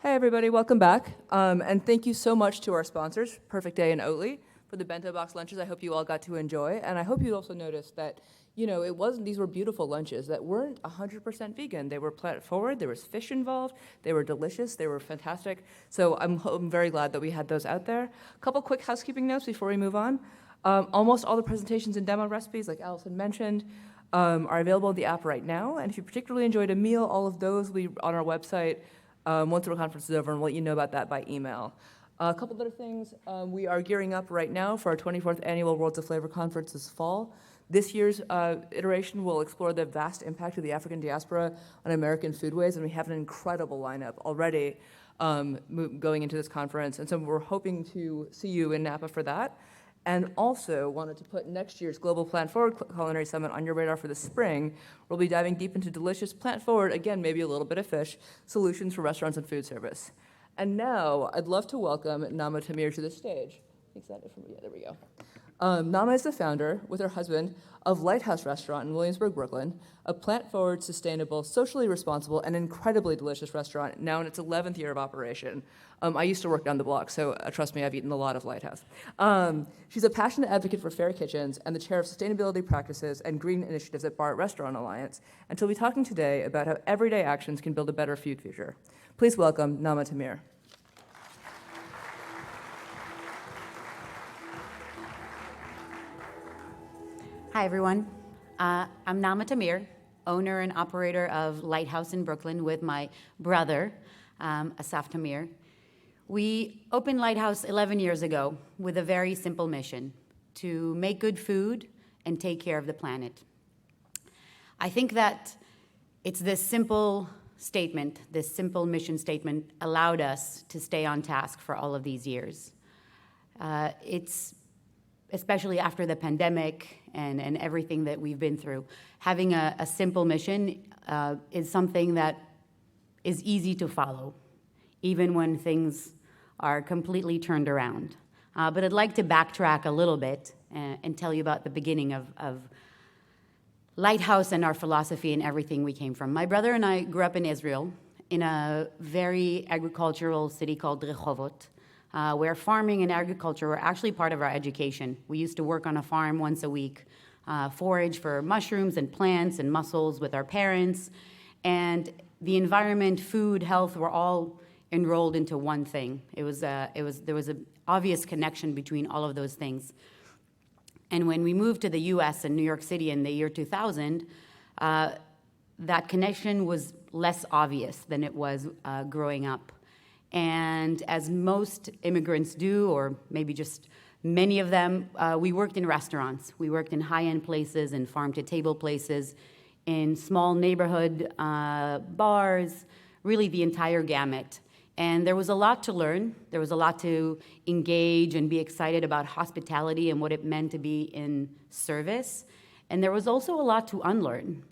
Hey everybody, welcome back. And thank you so much to our sponsors, Perfect Day and Oatly, for the bento box lunches. I hope you all got to enjoy. And I hope you also noticed that, these were beautiful lunches that weren't 100% vegan. They were plant forward, there was fish involved, they were delicious, they were fantastic. So I'm very glad that we had those out there. A couple quick housekeeping notes before we move on. Almost all the presentations and demo recipes, like Allison mentioned, are available in the app right now. And if you particularly enjoyed a meal, all of those will be on our website once the conference is over, and we'll let you know about that by email. A couple other things. We are gearing up right now for our 24th annual Worlds of Flavor Conference this fall. This year's iteration will explore the vast impact of the African diaspora on American foodways, and we have an incredible lineup already going into this conference. And so we're hoping to see you in Napa for that. And also wanted to put next year's Global Plant Forward Culinary Summit on your radar for the spring. We'll be diving deep into delicious plant forward, again, maybe a little bit of fish, solutions for restaurants and food service. And now I'd love to welcome Naama Tamir to the stage. Excited for me? Yeah, there we go. Naama is the founder, with her husband, of Lighthouse Restaurant in Williamsburg, Brooklyn, a plant-forward, sustainable, socially responsible, and incredibly delicious restaurant, now in its 11th year of operation. I used to work down the block, so trust me, I've eaten a lot of Lighthouse. She's a passionate advocate for fair kitchens and the chair of sustainability practices and green initiatives at Bar Restaurant Alliance, and she'll be talking today about how everyday actions can build a better food future. Please welcome Naama Tamir. Hi, everyone. I'm Naama Tamir, owner and operator of Lighthouse in Brooklyn with my brother, Asaf Tamir. We opened Lighthouse 11 years ago with a very simple mission: to make good food and take care of the planet. I think that it's this simple statement, this simple mission statement, allowed us to stay on task for all of these years. It's especially after the pandemic and everything that we've been through, having a simple mission is something that is easy to follow, even when things are completely turned around. But I'd like to backtrack a little bit and tell you about the beginning of Lighthouse and our philosophy and everything we came from. My brother and I grew up in Israel in a very agricultural city called Rehovot, where farming and agriculture were actually part of our education. We used to work on a farm once a week, forage for mushrooms and plants and mussels with our parents, and the environment, food, health were all enrolled into one thing. There was an obvious connection between all of those things. And when we moved to the U.S. and New York City in the year 2000, that connection was less obvious than it was growing up. And as most immigrants do, or maybe just many of them, we worked in restaurants. We worked in high-end places and farm-to-table places, in small neighborhood bars, really the entire gamut. And there was a lot to learn. There was a lot to engage and be excited about hospitality and what it meant to be in service. And there was also a lot to unlearn.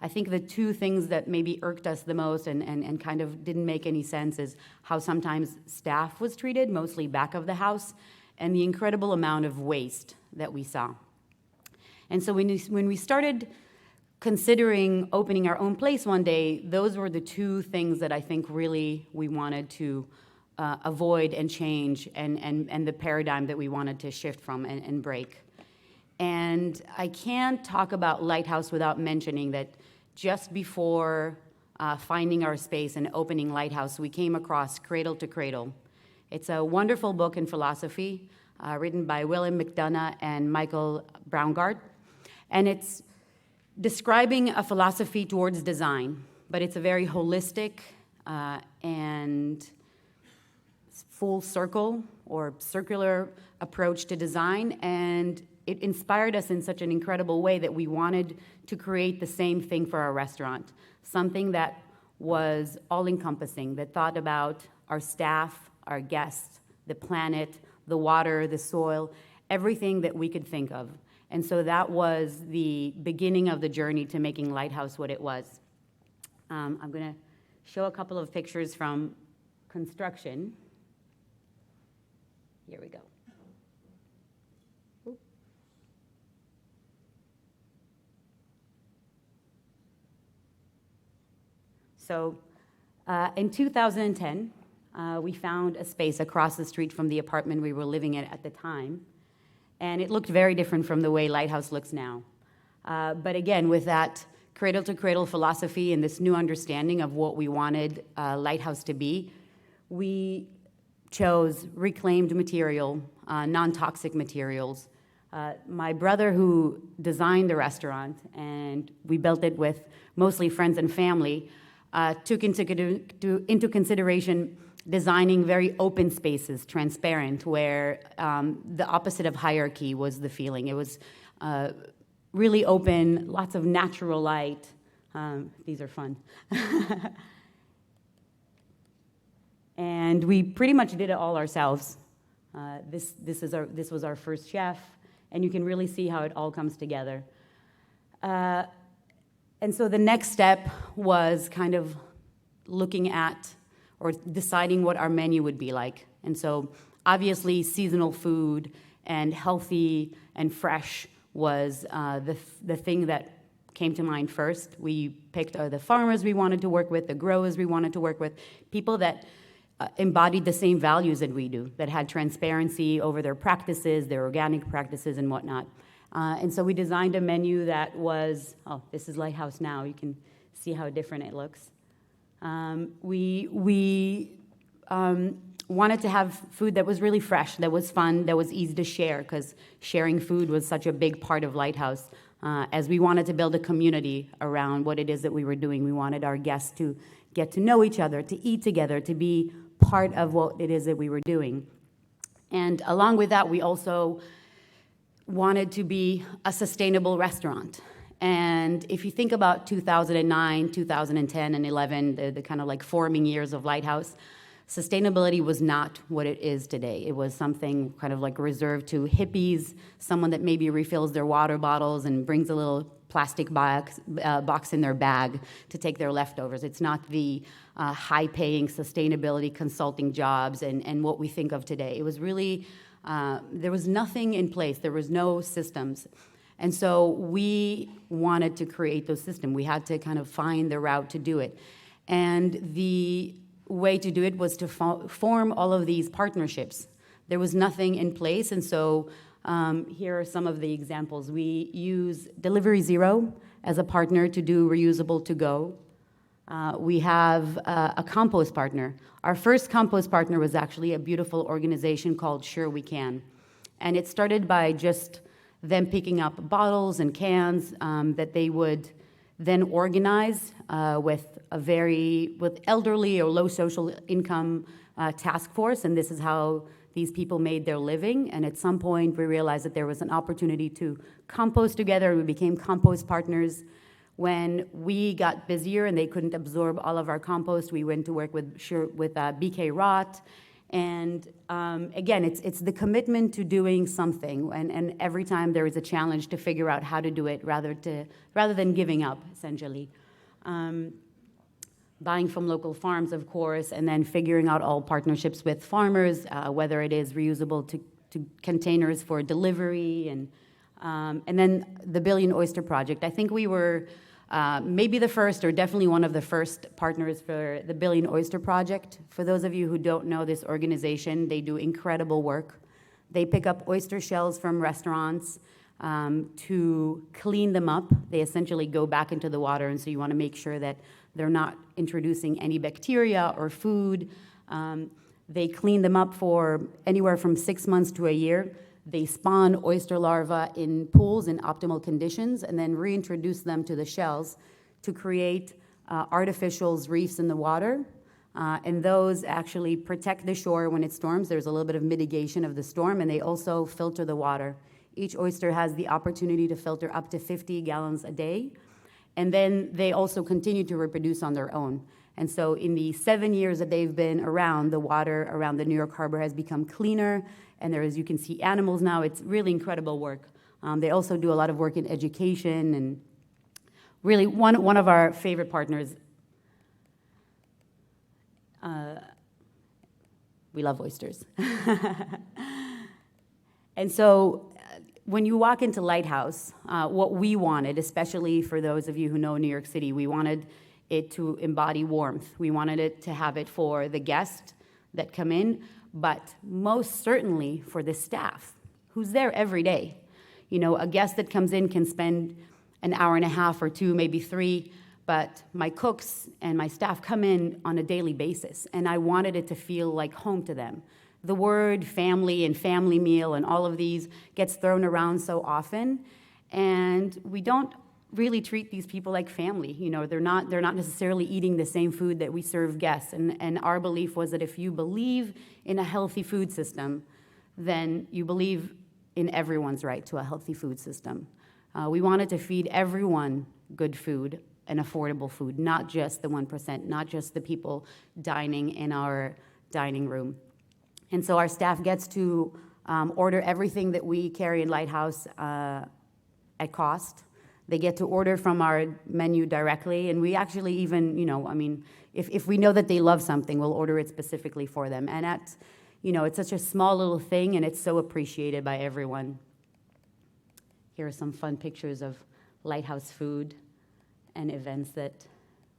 I think the two things that maybe irked us the most and kind of didn't make any sense is how sometimes staff was treated, mostly back of the house, and the incredible amount of waste that we saw. And so when we started considering opening our own place one day, those were the two things that I think really we wanted to avoid and change, and the paradigm that we wanted to shift from and break. And I can't talk about Lighthouse without mentioning that just before finding our space and opening Lighthouse, we came across Cradle to Cradle. It's a wonderful book in philosophy written by William McDonough and Michael Braungart. And it's describing a philosophy towards design, but it's a very holistic and full circle or circular approach to design, and it inspired us in such an incredible way that we wanted to create the same thing for our restaurant, something that was all-encompassing, that thought about our staff, our guests, the planet, the water, the soil, everything that we could think of. And so that was the beginning of the journey to making Lighthouse what it was. I'm going to show a couple of pictures from construction. Here we go. So In 2010, we found a space across the street from the apartment we were living in at the time, and it looked very different from the way Lighthouse looks now. But again, with that cradle-to-cradle philosophy and this new understanding of what we wanted Lighthouse to be, we chose reclaimed material, non-toxic materials. My brother, who designed the restaurant, and we built it with mostly friends and family, took into consideration designing very open spaces, transparent, where the opposite of hierarchy was the feeling. It was really open, lots of natural light. These are fun. And we pretty much did it all ourselves. This was our first chef, and you can really see how it all comes together. And so the next step was kind of looking at or deciding what our menu would be like. And so obviously seasonal food and healthy and fresh was the thing that came to mind first. We picked the farmers we wanted to work with, the growers we wanted to work with, people that embodied the same values that we do, that had transparency over their practices, their organic practices and whatnot. And so we designed a menu that was, this is Lighthouse now. You can see how different it looks. We wanted to have food that was really fresh, that was fun, that was easy to share, because sharing food was such a big part of Lighthouse. As we wanted to build a community around what it is that we were doing. We wanted our guests to get to know each other, to eat together, to be part of what it is that we were doing. And along with that, we also wanted to be a sustainable restaurant. And if you think about 2009, 2010, and 11, the kind of like forming years of Lighthouse, sustainability was not what it is today. It was something kind of like reserved to hippies, someone that maybe refills their water bottles and brings a little plastic box in their bag to take their leftovers. It's not the high-paying sustainability consulting jobs and what we think of today. It was really, there was nothing in place. There was no systems. And so we wanted to create those systems. We had to kind of find the route to do it. And the way to do it was to form all of these partnerships. There was nothing in place, and so here are some of the examples. We use Delivery Zero as a partner to do reusable to-go. We have a compost partner. Our first compost partner was actually a beautiful organization called Sure We Can. And it started by just them picking up bottles and cans that they would then organize with elderly or low social income task force, and this is how these people made their living. And at some point, we realized that there was an opportunity to compost together. We became compost partners. When we got busier and they couldn't absorb all of our compost, we went to work with BK Rot. And again, it's the commitment to doing something, and every time there is a challenge to figure out how to do it rather than giving up, essentially. Buying from local farms, of course, and then figuring out all partnerships with farmers, whether it is reusable to containers for delivery, and then the Billion Oyster Project. I think we were maybe the first, or definitely one of the first partners for the Billion Oyster Project. For those of you who don't know this organization, they do incredible work. They pick up oyster shells from restaurants to clean them up. They essentially go back into the water, and so you want to make sure that they're not introducing any bacteria or food. They clean them up for anywhere from 6 months to a year. They spawn oyster larvae in pools in optimal conditions and then reintroduce them to the shells to create artificial reefs in the water. And those actually protect the shore when it storms. There's a little bit of mitigation of the storm, and they also filter the water. Each oyster has the opportunity to filter up to 50 gallons a day. And then they also continue to reproduce on their own. And so in the 7 years that they've been around, the water around the New York Harbor has become cleaner, and there is, you can see animals now. It's really incredible work. They also do a lot of work in education, and really one of our favorite partners. We love oysters. And so when you walk into Lighthouse, what we wanted, especially for those of you who know New York City, we wanted it to embody warmth. We wanted it to have it for the guests that come in, but most certainly for the staff who's there every day. You know, a guest that comes in can spend an hour and a half or two, maybe three, but my cooks and my staff come in on a daily basis, and I wanted it to feel like home to them. The word family and family meal and all of these gets thrown around so often, and we don't really treat these people like family. You know, they're not necessarily eating the same food that we serve guests, and our belief was that if you believe in a healthy food system, then you believe in everyone's right to a healthy food system. We wanted to feed everyone good food and affordable food, not just the 1%, not just the people dining in our dining room. And so our staff gets to order everything that we carry in Lighthouse at cost. They get to order from our menu directly, and we actually even, you know, I mean, if we know that they love something, we'll order it specifically for them. And that's, you know, it's such a small little thing, and it's so appreciated by everyone. Here are some fun pictures of Lighthouse food and events that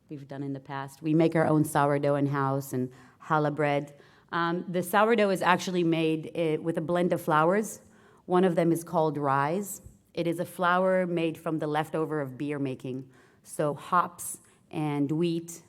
we've done in the past. We make our own sourdough in-house and challah bread. The sourdough is actually made with a blend of flours. One of them is called Rise. It is a flour made from the leftover of beer making. So hops and wheat.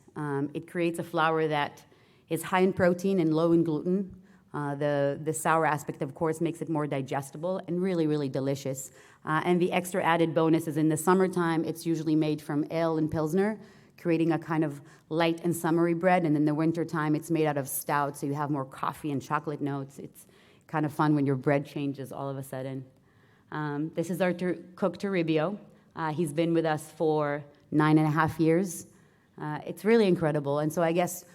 It creates a flour that is high in protein and low in gluten. The sour aspect, of course, makes it more digestible and really, really delicious. And the extra added bonus is in the summertime, it's usually made from ale and pilsner, creating a kind of light and summery bread. And in the wintertime, it's made out of stout, so you have more coffee and chocolate notes. It's kind of fun when your bread changes all of a sudden. This is our cook Toribio. He's been with us for 9.5 years. It's really incredible. And so I guess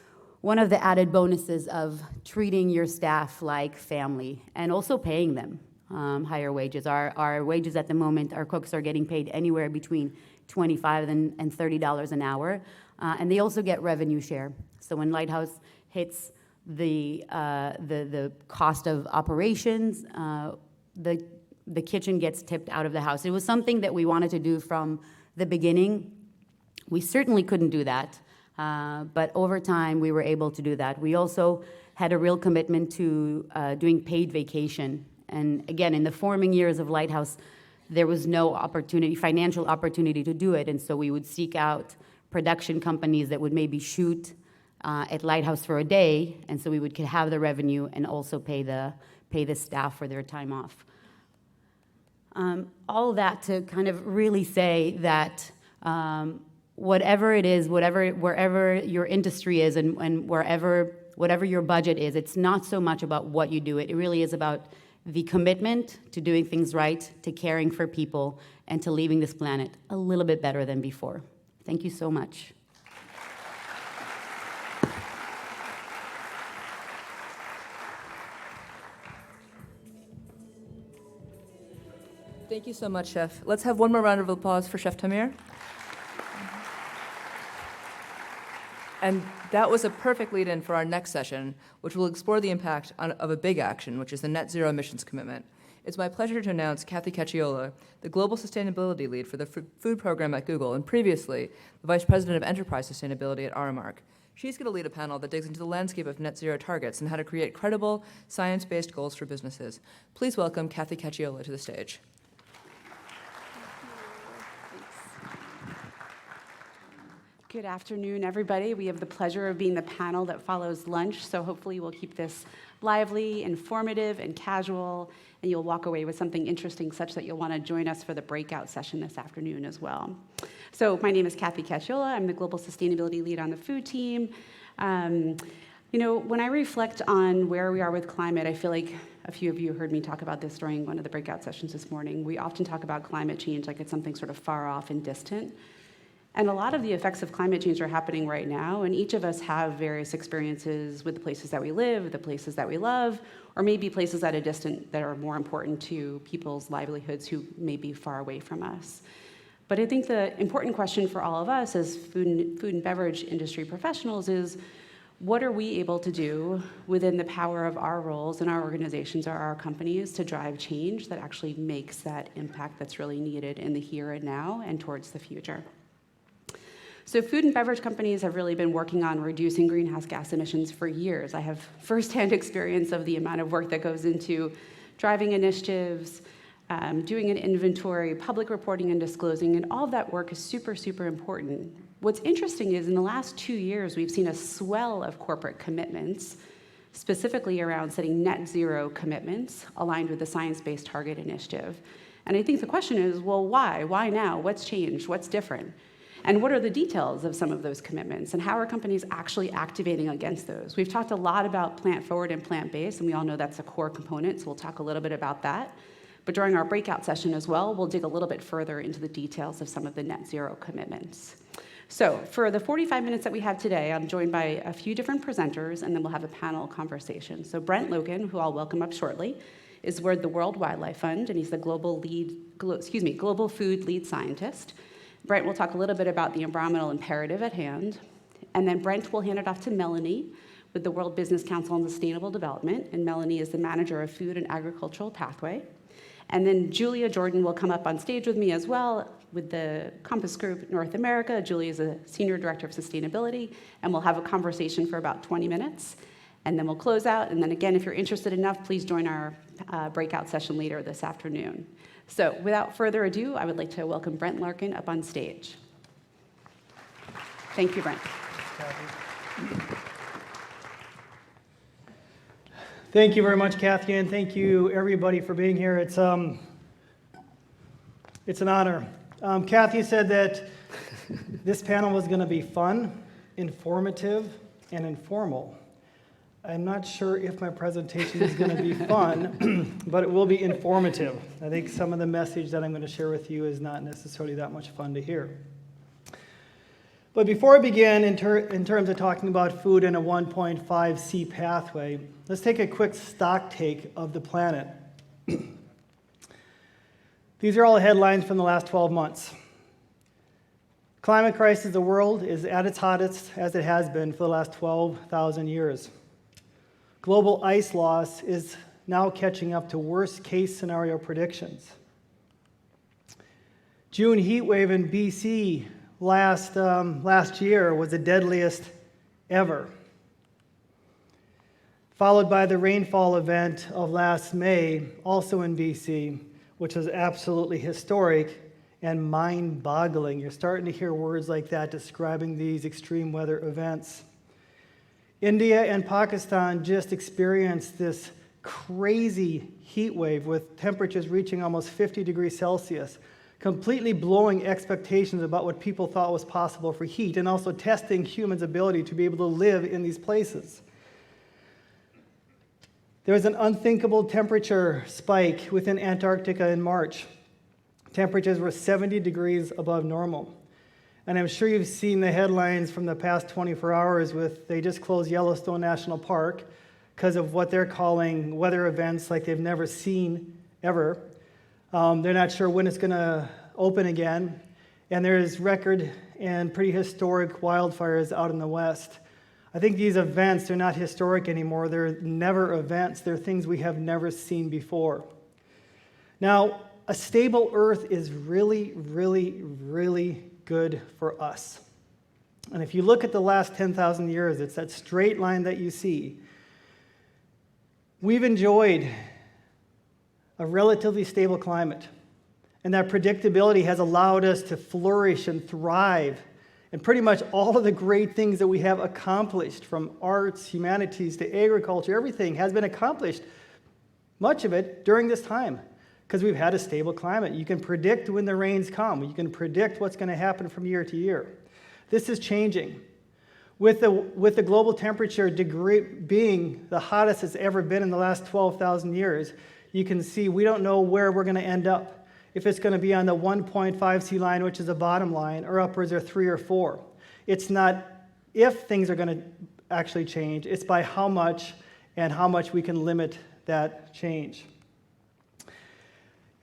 one of the added bonuses of treating your staff like family and also paying them higher wages. Our wages at the moment, our cooks are getting paid anywhere between $25 and $30 an hour. And they also get revenue share. So when Lighthouse hits the cost of operations, the kitchen gets tipped out of the house. It was something that we wanted to do from the beginning. We certainly couldn't do that, but over time we were able to do that. We also had a real commitment to doing paid vacation. And again, in the forming years of Lighthouse, there was no opportunity, financial opportunity to do it, and so we would seek out production companies that would maybe shoot at Lighthouse for a day, and so we would have the revenue and also pay the staff for their time off. All of that to kind of really say that whatever it is, wherever your industry is and whatever your budget is, it's not so much about what you do. It really is about the commitment to doing things right, to caring for people, and to leaving this planet a little bit better than before. Thank you so much. Thank you so much, Chef. Let's have one more round of applause for Chef Tamir. And that was a perfect lead-in for our next session, which will explore the impact of a big action, which is the net zero emissions commitment. It's my pleasure to announce Kathy Cacciola, the Global Sustainability Lead for the Food Program at Google, and previously the Vice President of Enterprise Sustainability at Aramark. She's going to lead a panel that digs into the landscape of net zero targets and how to create credible, science-based goals for businesses. Please welcome Kathy Cacciola to the stage. Good afternoon, everybody. We have the pleasure of being the panel that follows lunch, so hopefully we'll keep this lively, informative, and casual, and you'll walk away with something interesting such that you'll want to join us for the breakout session this afternoon as well. So my name is Kathy Cacciola. I'm the Global Sustainability Lead on the food team. You know, when I reflect on where we are with climate, I feel like a few of you heard me talk about this during one of the breakout sessions this morning. We often talk about climate change like it's something sort of far off and distant. And a lot of the effects of climate change are happening right now, and each of us have various experiences with the places that we live, the places that we love, or maybe places at a distance that are more important to people's livelihoods who may be far away from us. But I think the important question for all of us as food and beverage industry professionals is, what are we able to do within the power of our roles and our organizations or our companies to drive change that actually makes that impact that's really needed in the here and now and towards the future? So food and beverage companies have really been working on reducing greenhouse gas emissions for years. I have firsthand experience of the amount of work that goes into driving initiatives, doing an inventory, public reporting and disclosing, and all of that work is super, super important. What's interesting is in the last 2 years, we've seen a swell of corporate commitments, specifically around setting net zero commitments aligned with the Science Based Target Initiative. And I think the question is, well, why? Why now? What's changed? What's different? And what are the details of some of those commitments? And how are companies actually activating against those? We've talked a lot about plant-forward and plant-based, and we all know that's a core component, so we'll talk a little bit about that. But during our breakout session as well, we'll dig a little bit further into the details of some of the net zero commitments. So for the 45 minutes that we have today, I'm joined by a few different presenters, and then we'll have a panel conversation. So Brent Loken, who I'll welcome up shortly, is with the World Wildlife Fund, and he's the global food lead scientist. Brent will talk a little bit about the environmental imperative at hand, and then Brent will hand it off to Melanie with the World Business Council on Sustainable Development, and Melanie is the manager of Food and Agricultural Pathway. And then Julia Jordan will come up on stage with me as well with the Compass Group North America. Julia is a senior director of sustainability, and we'll have a conversation for about 20 minutes, and then we'll close out. And then again, if you're interested enough, please join our breakout session later this afternoon. So without further ado, I would like to welcome Brent Larkin up on stage. Thank you, Brent. Thank you very much, Kathy, and thank you everybody for being here. It's an honor. Kathy said that this panel was going to be fun, informative, and informal. I'm not sure if my presentation is going to be fun, but it will be informative. I think some of the message that I'm going to share with you is not necessarily that much fun to hear. But before I begin, in terms of talking about food in a 1.5C pathway, let's take a quick stock take of the planet. These are all headlines from the last 12 months. Climate crisis of the world is at its hottest as it has been for the last 12,000 years. Global ice loss is now catching up to worst case scenario predictions. June heat wave in BC last year was the deadliest ever, followed by the rainfall event of last May, also in BC, which was absolutely historic and mind-boggling. You're starting to hear words like that describing these extreme weather events. India and Pakistan just experienced this crazy heat wave with temperatures reaching almost 50 degrees Celsius, completely blowing expectations about what people thought was possible for heat, and also testing humans' ability to be able to live in these places. There was an unthinkable temperature spike within Antarctica in March. Temperatures were 70 degrees above normal. And I'm sure you've seen the headlines from the past 24 hours with they just closed Yellowstone National Park because of what they're calling weather events like they've never seen ever. They're not sure when it's going to open again. And there's record and pretty historic wildfires out in the West. I think these events, they're not historic anymore. They're never events. They're things we have never seen before. Now, a stable Earth is really, really, really good for us. And if you look at the last 10,000 years, it's that straight line that you see. We've enjoyed a relatively stable climate, and that predictability has allowed us to flourish and thrive. And pretty much all of the great things that we have accomplished, from arts, humanities, to agriculture, everything has been accomplished, much of it during this time, because we've had a stable climate. You can predict when the rains come. You can predict what's going to happen from year to year. This is changing. With the global temperature degree being the hottest it's ever been in the last 12,000 years, you can see we don't know where we're going to end up. If it's going to be on the 1.5C line, which is the bottom line, or upwards or 3 or 4. It's not if things are going to actually change, it's by how much and how much we can limit that change.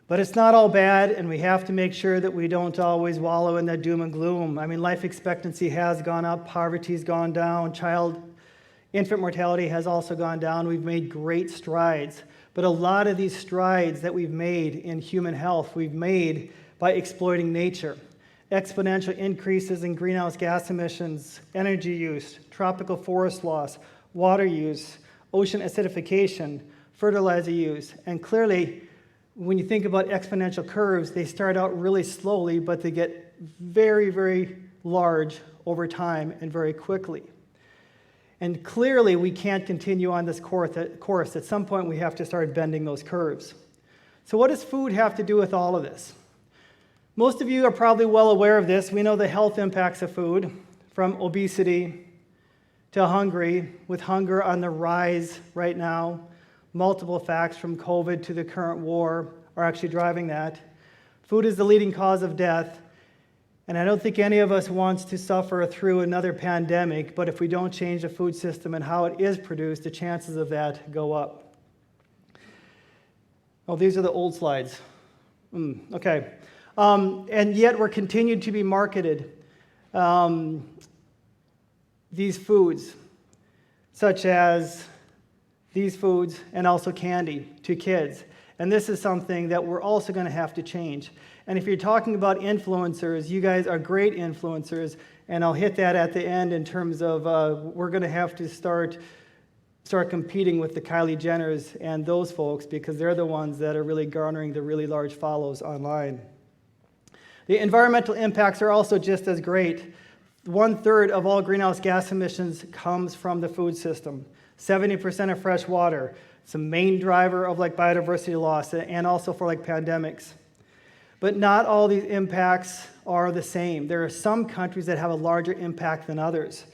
But it's not all bad, and we have to make sure that we don't always wallow in that doom and gloom. I mean, life expectancy has gone up, poverty's gone down, infant mortality has also gone down. We've made great strides. But a lot of these strides that we've made in human health, we've made by exploiting nature. exponential increases in greenhouse gas emissions, energy use, tropical forest loss, water use, ocean acidification, fertilizer use. And clearly, when you think about exponential curves, they start out really slowly, but they get very, very large over time and very quickly. And clearly, we can't continue on this course. At some point, we have to start bending those curves. So what does food have to do with all of this? Most of you are probably well aware of this. We know the health impacts of food, from obesity to with hunger on the rise right now. Multiple facts from COVID to the current war are actually driving that. Food is the leading cause of death, and I don't think any of us wants to suffer through another pandemic, but if we don't change the food system and how it is produced, the chances of that go up. Oh, these are the old slides. Okay. And yet we're continued to be marketed these foods, such as these foods and also candy to kids. And this is something that we're also going to have to change. And if you're talking about influencers, you guys are great influencers, and I'll hit that at the end in terms of we're going to have to start competing with the Kylie Jenners and those folks, because they're the ones that are really garnering the really large follows online. The environmental impacts are also just as great. 1/3 of all greenhouse gas emissions comes from the food system. 70% of fresh water. It's a main driver of biodiversity loss and also for pandemics. But not all these impacts are the same. There are some countries that have a larger impact than others.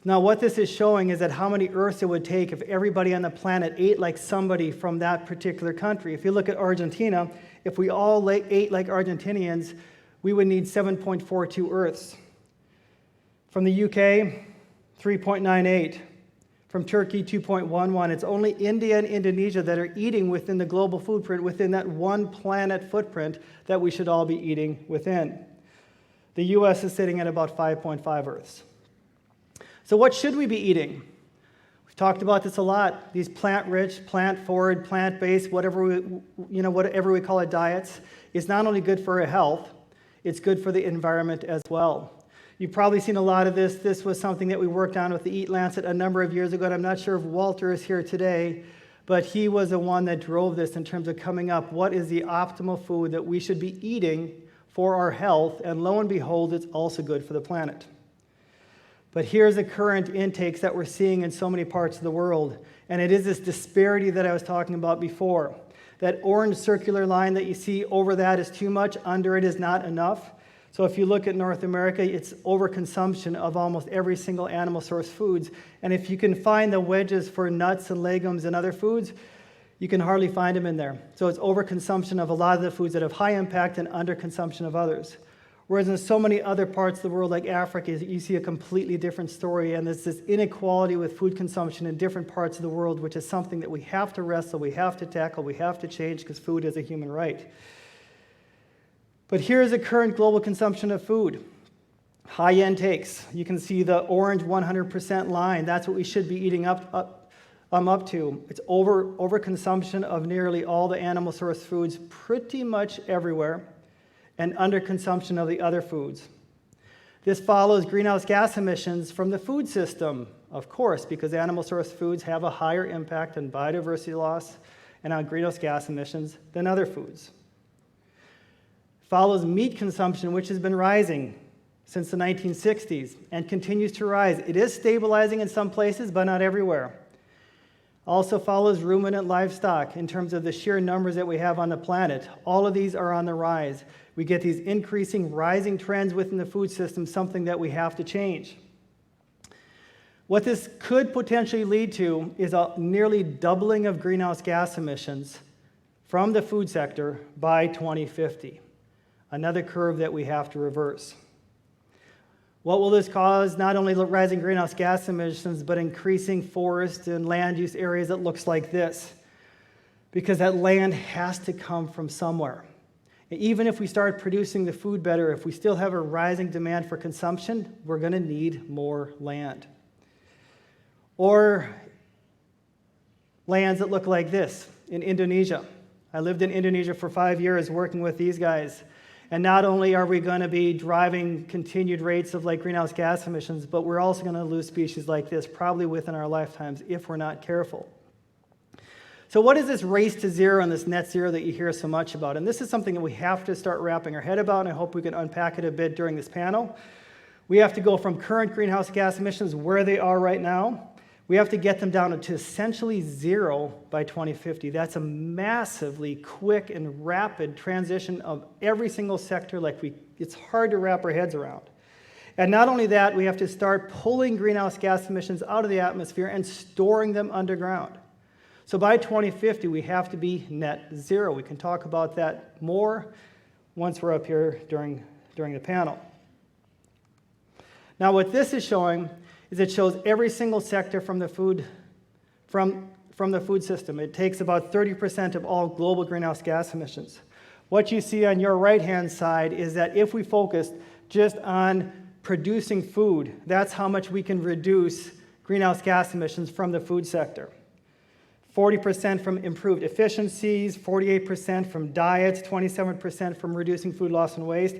Now, what this is showing is that how many Earths it would take if everybody on the planet ate like somebody from that particular country. If you look at Argentina, if we all ate like Argentinians, we would need 7.42 Earths. From the UK, 3.98. From Turkey, 2.11. It's only India and Indonesia that are eating within the global footprint, within that one planet footprint that we should all be eating within. The US is sitting at about 5.5 Earths. So what should we be eating? We've talked about this a lot. These plant-rich, plant-forward, plant-based, whatever we call it, diets, is not only good for our health, it's good for the environment as well. You've probably seen a lot of this. This was something that we worked on with the Eat Lancet a number of years ago, and I'm not sure if Walter is here today, but he was the one that drove this in terms of coming up, what is the optimal food that we should be eating for our health, and lo and behold, it's also good for the planet. But here's the current intakes that we're seeing in so many parts of the world, and it is this disparity that I was talking about before. That orange circular line that you see over that is too much, under it is not enough. So if you look at North America, it's overconsumption of almost every single animal source foods. And if you can find the wedges for nuts and legumes and other foods, you can hardly find them in there. So it's overconsumption of a lot of the foods that have high impact and underconsumption of others. Whereas in so many other parts of the world, like Africa, you see a completely different story, and there's this inequality with food consumption in different parts of the world, which is something that we have to wrestle, we have to tackle, we have to change, because food is a human right. But here's the current global consumption of food. High intakes. You can see the orange 100% line. That's what we should be eating up to. It's overconsumption of nearly all the animal source foods pretty much everywhere, and underconsumption of the other foods. This follows greenhouse gas emissions from the food system, of course, because animal source foods have a higher impact on biodiversity loss and on greenhouse gas emissions than other foods. Follows meat consumption, which has been rising since the 1960s and continues to rise. It is stabilizing in some places, but not everywhere. Also follows ruminant livestock in terms of the sheer numbers that we have on the planet. All of these are on the rise. We get these increasing, rising trends within the food system, something that we have to change. What this could potentially lead to is a nearly doubling of greenhouse gas emissions from the food sector by 2050. Another curve that we have to reverse. What will this cause? Not only rising greenhouse gas emissions, but increasing forest and land use areas that looks like this. Because that land has to come from somewhere. Even if we start producing the food better, if we still have a rising demand for consumption, we're going to need more land. Or lands that look like this in Indonesia. I lived in Indonesia for 5 years working with these guys. And not only are we going to be driving continued rates of like greenhouse gas emissions, but we're also going to lose species like this probably within our lifetimes if we're not careful. So what is this race to zero and this net zero that you hear so much about? And this is something that we have to start wrapping our head about, and I hope we can unpack it a bit during this panel. We have to go from current greenhouse gas emissions, where they are right now, we have to get them down to essentially zero by 2050. That's a massively quick and rapid transition of every single sector it's hard to wrap our heads around. And not only that, we have to start pulling greenhouse gas emissions out of the atmosphere and storing them underground. So by 2050, we have to be net zero. We can talk about that more once we're up here during the panel. Now what this is showing is it shows every single sector from the food system. It takes about 30% of all global greenhouse gas emissions. What you see on your right-hand side is that if we focus just on producing food, that's how much we can reduce greenhouse gas emissions from the food sector. 40% from improved efficiencies, 48% from diets, 27% from reducing food loss and waste.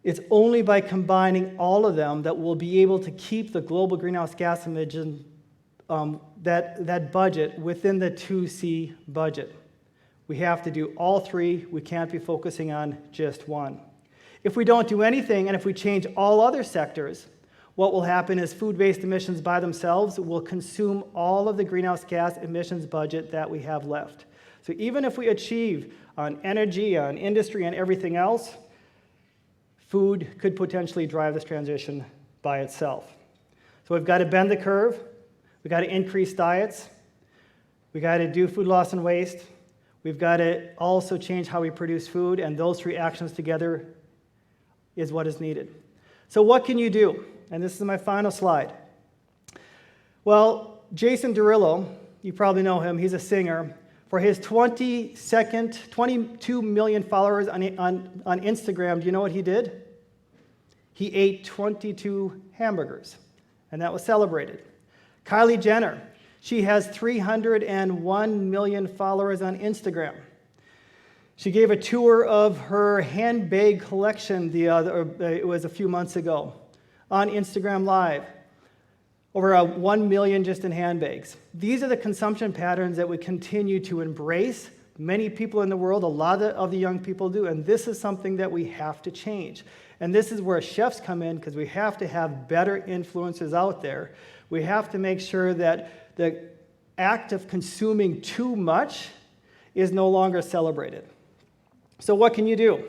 It's only by combining all of them that we'll be able to keep the global greenhouse gas emission, that budget within the 2C budget. We have to do all three. We can't be focusing on just one. If we don't do anything, and if we change all other sectors, what will happen is food-based emissions by themselves will consume all of the greenhouse gas emissions budget that we have left. So even if we achieve on energy, on industry, and everything else, food could potentially drive this transition by itself. So we've got to bend the curve. We've got to increase diets. We've got to do food loss and waste. We've got to also change how we produce food, and those three actions together is what is needed. So what can you do? And this is my final slide. Well, Jason Derulo, you probably know him, he's a singer. For his 22 million followers on Instagram, do you know what he did? He ate 22 hamburgers, and that was celebrated. Kylie Jenner, she has 301 million followers on Instagram. She gave a tour of her handbag collection it was a few months ago on Instagram Live. Over 1 million just in handbags. These are the consumption patterns that we continue to embrace. Many people in the world, a lot of the young people do, and this is something that we have to change. And this is where chefs come in, because we have to have better influences out there. We have to make sure that the act of consuming too much is no longer celebrated. So what can you do?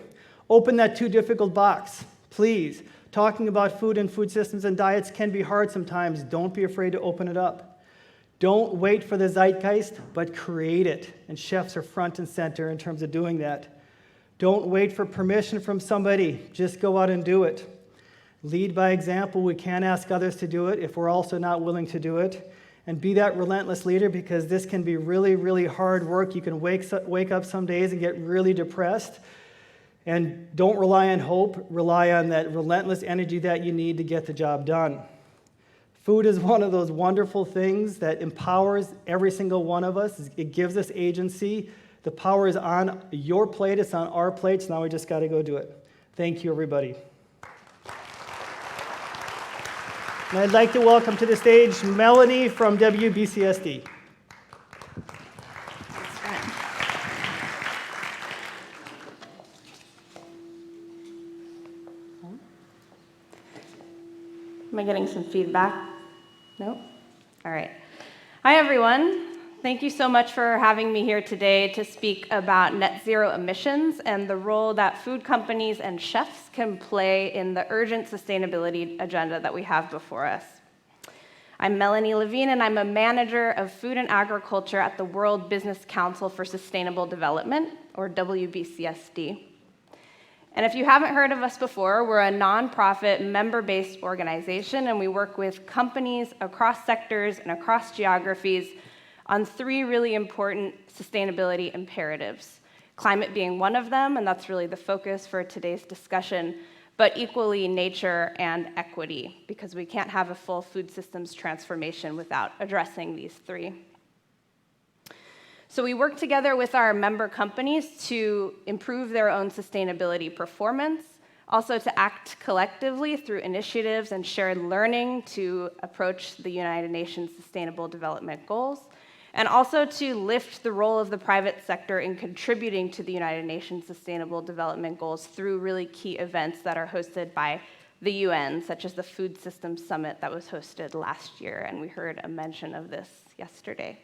Open that too difficult box, please. Talking about food and food systems and diets can be hard sometimes. Don't be afraid to open it up. Don't wait for the zeitgeist, but create it. And chefs are front and center in terms of doing that. Don't wait for permission from somebody. Just go out and do it. Lead by example. We can't ask others to do it if we're also not willing to do it. And be that relentless leader, because this can be really, really hard work. You can wake up some days and get really depressed. And don't rely on hope, rely on that relentless energy that you need to get the job done. Food is one of those wonderful things that empowers every single one of us. It gives us agency. The power is on your plate, it's on our plates. Now we just got to go do it. Thank you, everybody. And I'd like to welcome to the stage Melanie from WBCSD. Am I getting some feedback? No? All right. Hi, everyone. Thank you so much for having me here today to speak about net zero emissions and the role that food companies and chefs can play in the urgent sustainability agenda that we have before us. I'm Melanie Levine, and I'm a manager of food and agriculture at the World Business Council for Sustainable Development, or WBCSD. And if you haven't heard of us before, we're a nonprofit, member-based organization, and we work with companies across sectors and across geographies on three really important sustainability imperatives. Climate being one of them, and that's really the focus for today's discussion, but equally nature and equity, because we can't have a full food systems transformation without addressing these three. So we work together with our member companies to improve their own sustainability performance, also to act collectively through initiatives and shared learning to approach the United Nations Sustainable Development Goals, and also to lift the role of the private sector in contributing to the United Nations Sustainable Development Goals through really key events that are hosted by the UN, such as the Food Systems Summit that was hosted last year, and we heard a mention of this yesterday.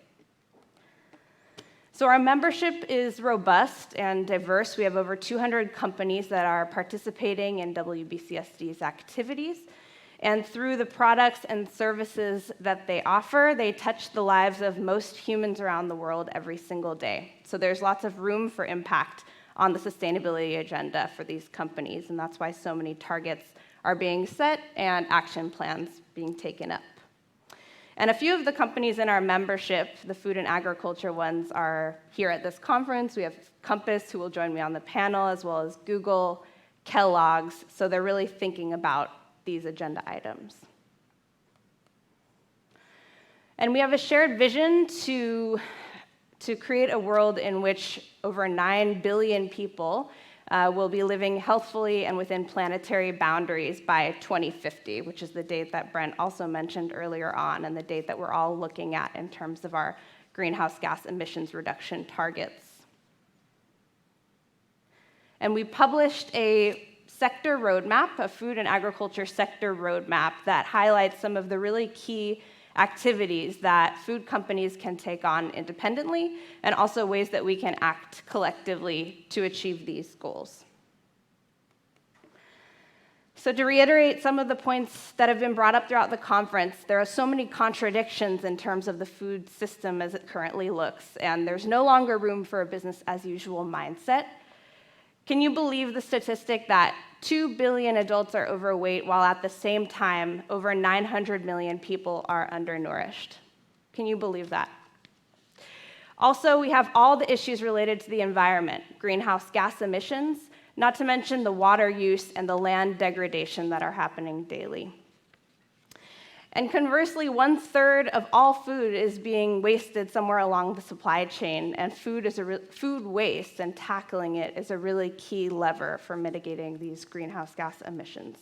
So our membership is robust and diverse. We have over 200 companies that are participating in WBCSD's activities. And through the products and services that they offer, they touch the lives of most humans around the world every single day. So there's lots of room for impact on the sustainability agenda for these companies, and that's why so many targets are being set and action plans being taken up. And a few of the companies in our membership, the food and agriculture ones, are here at this conference. We have Compass, who will join me on the panel, as well as Google, Kellogg's. So they're really thinking about these agenda items. And we have a shared vision to create a world in which over 9 billion people will be living healthfully and within planetary boundaries by 2050, which is the date that Brent also mentioned earlier on, and the date that we're all looking at in terms of our greenhouse gas emissions reduction targets. And we published a sector roadmap, a food and agriculture sector roadmap that highlights some of the really key activities that food companies can take on independently, and also ways that we can act collectively to achieve these goals. So to reiterate some of the points that have been brought up throughout the conference, there are so many contradictions in terms of the food system as it currently looks, and there's no longer room for a business as usual mindset. Can you believe the statistic that 2 billion adults are overweight, while at the same time, over 900 million people are undernourished? Can you believe that? Also, we have all the issues related to the environment, greenhouse gas emissions, not to mention the water use and the land degradation that are happening daily. And conversely, 1/3 of all food is being wasted somewhere along the supply chain, and food waste and tackling it is a really key lever for mitigating these greenhouse gas emissions.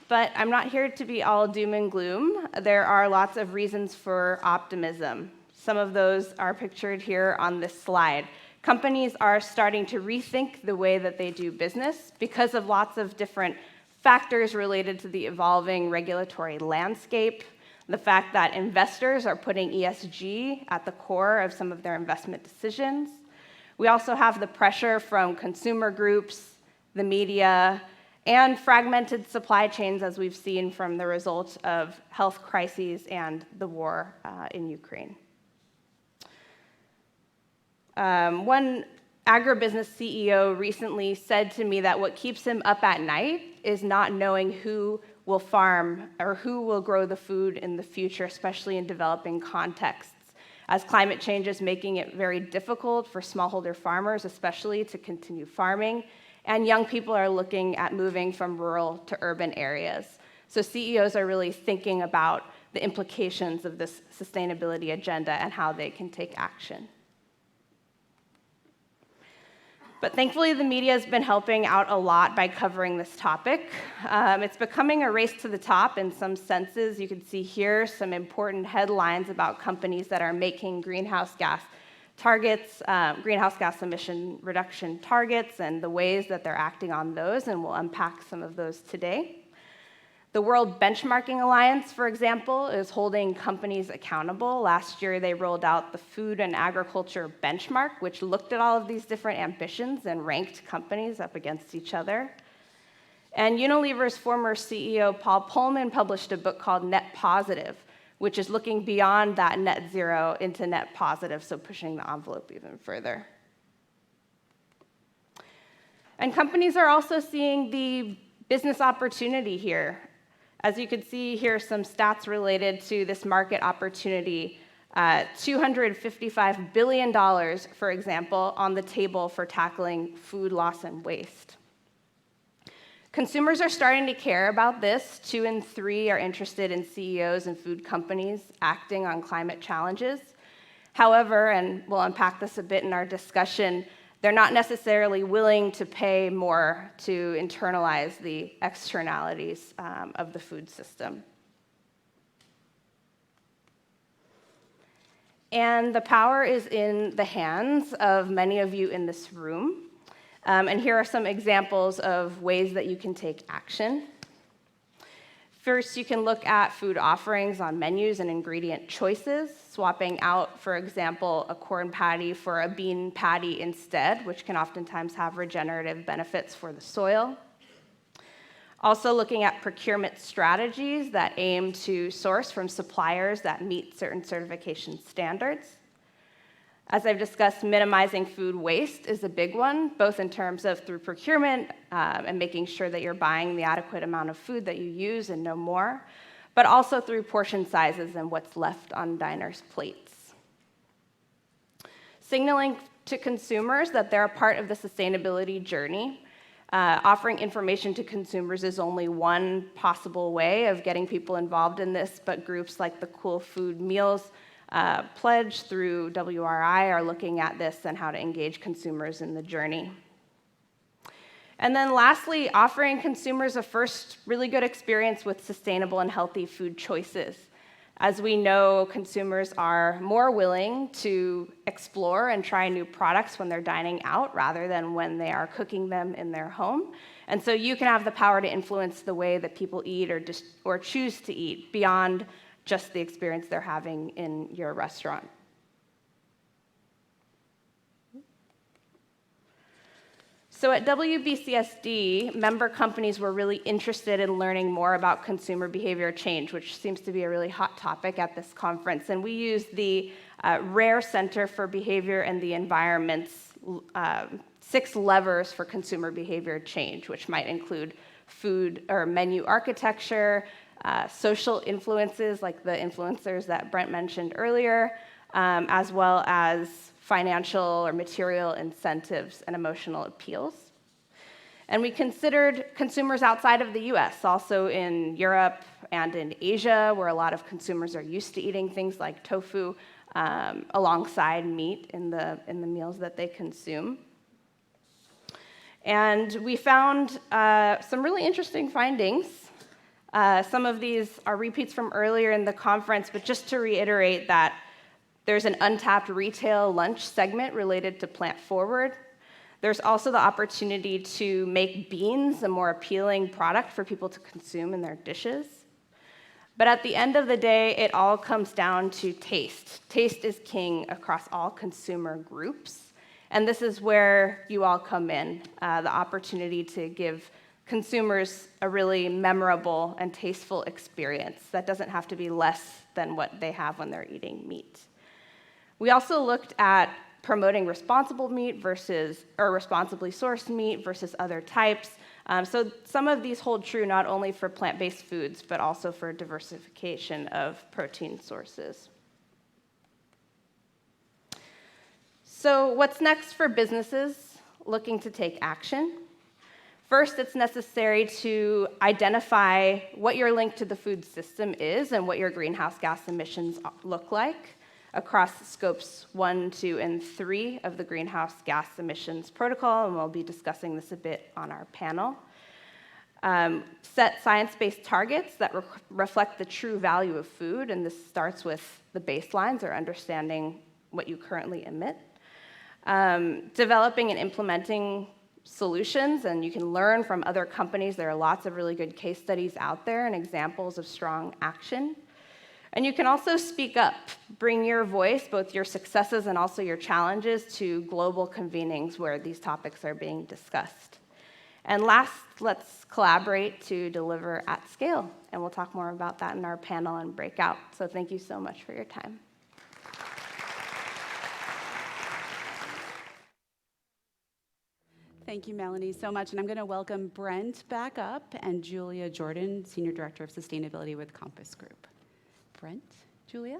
But I'm not here to be all doom and gloom. There are lots of reasons for optimism. Some of those are pictured here on this slide. Companies are starting to rethink the way that they do business because of lots of different factors related to the evolving regulatory landscape, the fact that investors are putting ESG at the core of some of their investment decisions. We also have the pressure from consumer groups, the media, and fragmented supply chains, as we've seen from the result of health crises and the war in Ukraine. One agribusiness CEO recently said to me that what keeps him up at night is not knowing who will farm or who will grow the food in the future, especially in developing contexts, as climate change is making it very difficult for smallholder farmers, especially, to continue farming, and young people are looking at moving from rural to urban areas. So CEOs are really thinking about the implications of this sustainability agenda and how they can take action. But thankfully, the media has been helping out a lot by covering this topic. It's becoming a race to the top in some senses. You can see here some important headlines about companies that are making greenhouse gas targets, greenhouse gas emission reduction targets, and the ways that they're acting on those, and we'll unpack some of those today. The World Benchmarking Alliance, for example, is holding companies accountable. Last year, they rolled out the Food and Agriculture Benchmark, which looked at all of these different ambitions and ranked companies up against each other. And Unilever's former CEO, Paul Pullman, published a book called Net Positive, which is looking beyond that net zero into net positive, so pushing the envelope even further. And companies are also seeing the business opportunity here. As you can see here, some stats related to this market opportunity. $255 billion, for example, on the table for tackling food loss and waste. Consumers are starting to care about this. 2 in 3 are interested in CEOs and food companies acting on climate challenges. However, and we'll unpack this a bit in our discussion, they're not necessarily willing to pay more to internalize the externalities of the food system. And the power is in the hands of many of you in this room. And here are some examples of ways that you can take action. First, you can look at food offerings on menus and ingredient choices, swapping out, for example, a corn patty for a bean patty instead, which can oftentimes have regenerative benefits for the soil. Also looking at procurement strategies that aim to source from suppliers that meet certain certification standards. As I've discussed, minimizing food waste is a big one, both in terms of through procurement and making sure that you're buying the adequate amount of food that you use and no more, but also through portion sizes and what's left on diners' plates. Signaling to consumers that they're a part of the sustainability journey. Offering information to consumers is only one possible way of getting people involved in this, but groups like the Cool Food Meals Pledge through WRI are looking at this and how to engage consumers in the journey. And then lastly, offering consumers a first really good experience with sustainable and healthy food choices. As we know, consumers are more willing to explore and try new products when they're dining out rather than when they are cooking them in their home. And so you can have the power to influence the way that people eat or choose to eat beyond just the experience they're having in your restaurant. So at WBCSD, member companies were really interested in learning more about consumer behavior change, which seems to be a really hot topic at this conference. And we used the RARE Center for Behavior and the Environment's 6 levers for consumer behavior change, which might include food or menu architecture, social influences like the influencers that Brent mentioned earlier, as well as financial or material incentives and emotional appeals. And we considered consumers outside of the US, also in Europe and in Asia, where a lot of consumers are used to eating things like tofu alongside meat in the meals that they consume. And we found some really interesting findings. Some of these are repeats from earlier in the conference, but just to reiterate that there's an untapped retail lunch segment related to plant forward. There's also the opportunity to make beans a more appealing product for people to consume in their dishes. But at the end of the day, it all comes down to taste. Taste is king across all consumer groups. And this is where you all come in, the opportunity to give consumers a really memorable and tasteful experience that doesn't have to be less than what they have when they're eating meat. We also looked at promoting responsible meat versus, or responsibly sourced meat versus other types. So some of these hold true not only for plant-based foods, but also for diversification of protein sources. So what's next for businesses looking to take action? First, it's necessary to identify what your link to the food system is and what your greenhouse gas emissions look like across scopes 1, 2, and 3 of the greenhouse gas emissions protocol, and we'll be discussing this a bit on our panel. Set science-based targets that reflect the true value of food, and this starts with the baselines or understanding what you currently emit. Developing and implementing solutions, and you can learn from other companies. There are lots of really good case studies out there and examples of strong action. And you can also speak up, bring your voice, both your successes and also your challenges, to global convenings where these topics are being discussed. And last, let's collaborate to deliver at scale. And we'll talk more about that in our panel and breakout. So thank you so much for your time. Thank you, Melanie, so much. And I'm going to welcome Brent back up and Julia Jordan, Senior Director of Sustainability with Compass Group. Brent, Julia?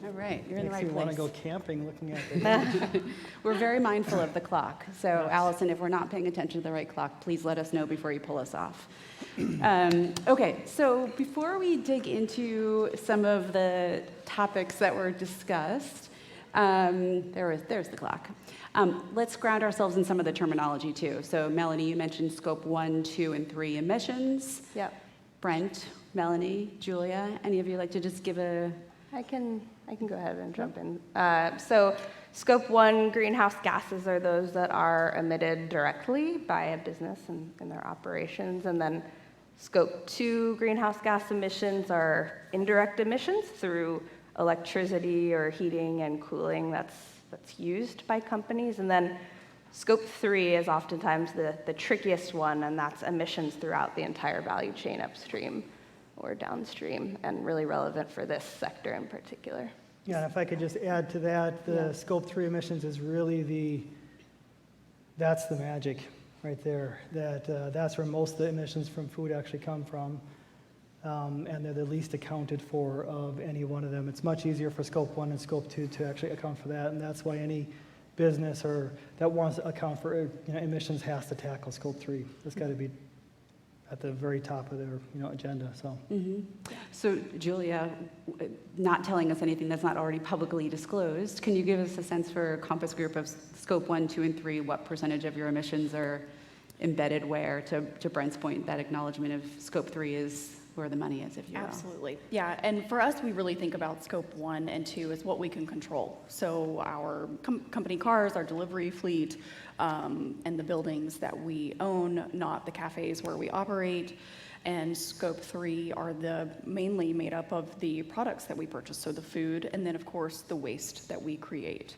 All right, you're in the Makes right me want to place. go camping looking at the We're very mindful of the clock. So, Allison, if we're not paying attention to the right clock, please let us know before you pull us off. Okay, so before we dig into some of the topics that were discussed, there's the clock. Let's ground ourselves in some of the terminology too. So, Melanie, you mentioned scope 1, 2, and 3 emissions. Yep. Brent, Melanie, Julia, any of you like to just give a... I can go ahead and jump in. So scope 1 greenhouse gases are those that are emitted directly by a business in their operations. And then scope 2 greenhouse gas emissions are indirect emissions through electricity or heating and cooling that's used by companies. And then scope 3 is oftentimes the trickiest one, and that's emissions throughout the entire value chain upstream or downstream, and really relevant for this sector in particular. Yeah, and if I could just add to that, the scope 3 emissions is really that's the magic right there. That's where most of the emissions from food actually come from, and they're the least accounted for of any one of them. It's much easier for scope 1 and scope 2 to actually account for that, and that's why any business or that wants to account for emissions has to tackle scope 3. It's got to be at the very top of their agenda. So. Mm-hmm. So, Julia, not telling us anything that's not already publicly disclosed, can you give us a sense for Compass Group of scope 1, 2, and 3, what percentage of your emissions are embedded where? To Brent's point, that acknowledgement of scope 3 is where the money is, if you will. Absolutely. Yeah, and for us, we really think about scope 1 and 2 as what we can control. So our company cars, our delivery fleet, and the buildings that we own, not the cafes where we operate. And scope 3 are mainly made up of the products that we purchase, so the food, and then of course the waste that we create.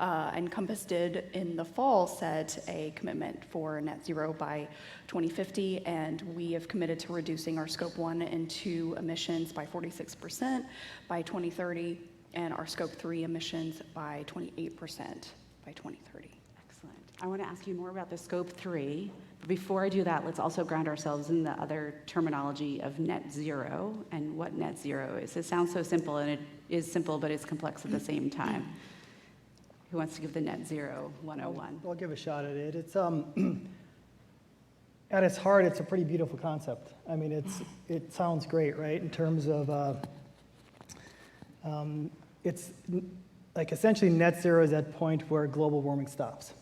And Compass did in the fall set a commitment for net zero by 2050, and we have committed to reducing our scope 1 and 2 emissions by 46% by 2030, and our scope 3 emissions by 28% by 2030. Excellent. I want to ask you more about the scope 3. But before I do that, let's also ground ourselves in the other terminology of net zero and what net zero is. It sounds so simple, and it is simple, but it's complex at the same time. Who wants to give the net zero 101? I'll give a shot at it. It's at its heart, it's a pretty beautiful concept. I mean, it sounds great, right? In terms of it's like essentially net zero is that point where global warming stops,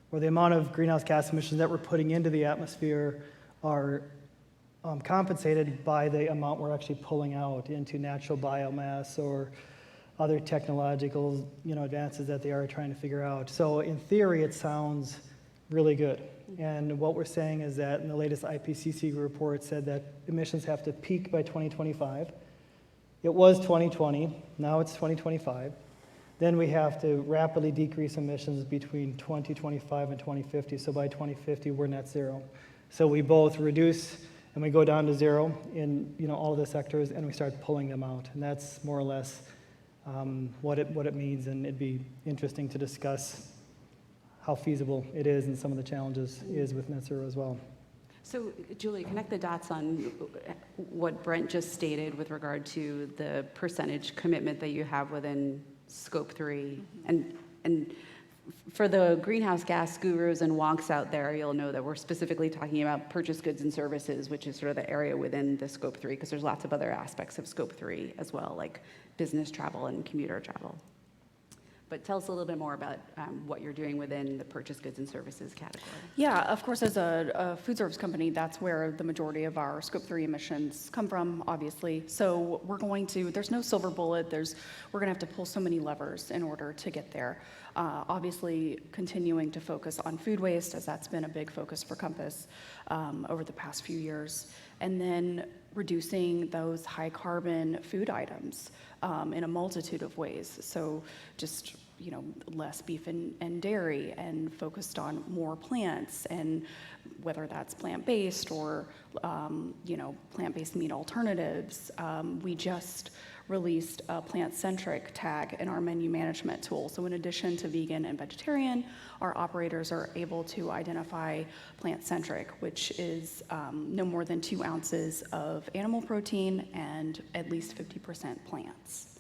where the amount of greenhouse gas emissions that we're putting into the atmosphere are compensated by the amount we're actually pulling out into natural biomass or other technological advances that they are trying to figure out. So in theory, it sounds really good. And what we're saying is that in the latest IPCC report said that emissions have to peak by 2025. It was 2020, now it's 2025. Then we have to rapidly decrease emissions between 2025 and 2050. So by 2050, we're net zero. So we both reduce and we go down to zero in all of the sectors, and we start pulling them out. And that's more or less what it means. And it'd be interesting to discuss how feasible it is and some of the challenges is with net zero as well. So, Julie, connect the dots on what Brent just stated with regard to the percentage commitment that you have within scope 3. And for the greenhouse gas gurus and wonks out there, you'll know that we're specifically talking about purchased goods and services, which is sort of the area within the scope 3, because there's lots of other aspects of scope 3 as well, like business travel and commuter travel. But tell us a little bit more about what you're doing within the purchased goods and services category. Yeah, of course, as a food service company, that's where the majority of our scope 3 emissions come from, obviously. So there's no silver bullet. We're going to have to pull so many levers in order to get there. Obviously, continuing to focus on food waste, as that's been a big focus for Compass over the past few years. And then reducing those high carbon food items in a multitude of ways. So just less beef and dairy, and focused on more plants, and whether that's plant-based or plant-based meat alternatives. We just released a plant-centric tag in our menu management tool. So in addition to vegan and vegetarian, our operators are able to identify plant-centric, which is no more than 2 ounces of animal protein and at least 50% plants.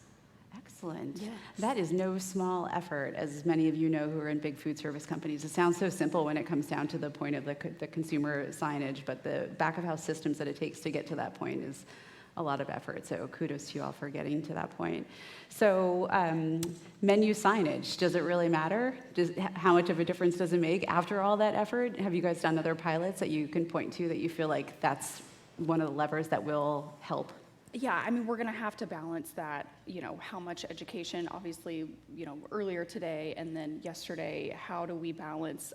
Excellent. Excellent. Yes. That is no small effort, as many of you know who are in big food service companies. It sounds so simple when it comes down to the point of the consumer signage, but the back of house systems that it takes to get to that point is a lot of effort. So kudos to you all for getting to that point. So menu signage, does it really matter? How much of a difference does it make after all that effort? Have you guys done other pilots that you can point to that you feel like that's one of the levers that will help? Yeah, I mean, we're going to have to balance that, how much education, obviously, earlier today and then yesterday, how do we balance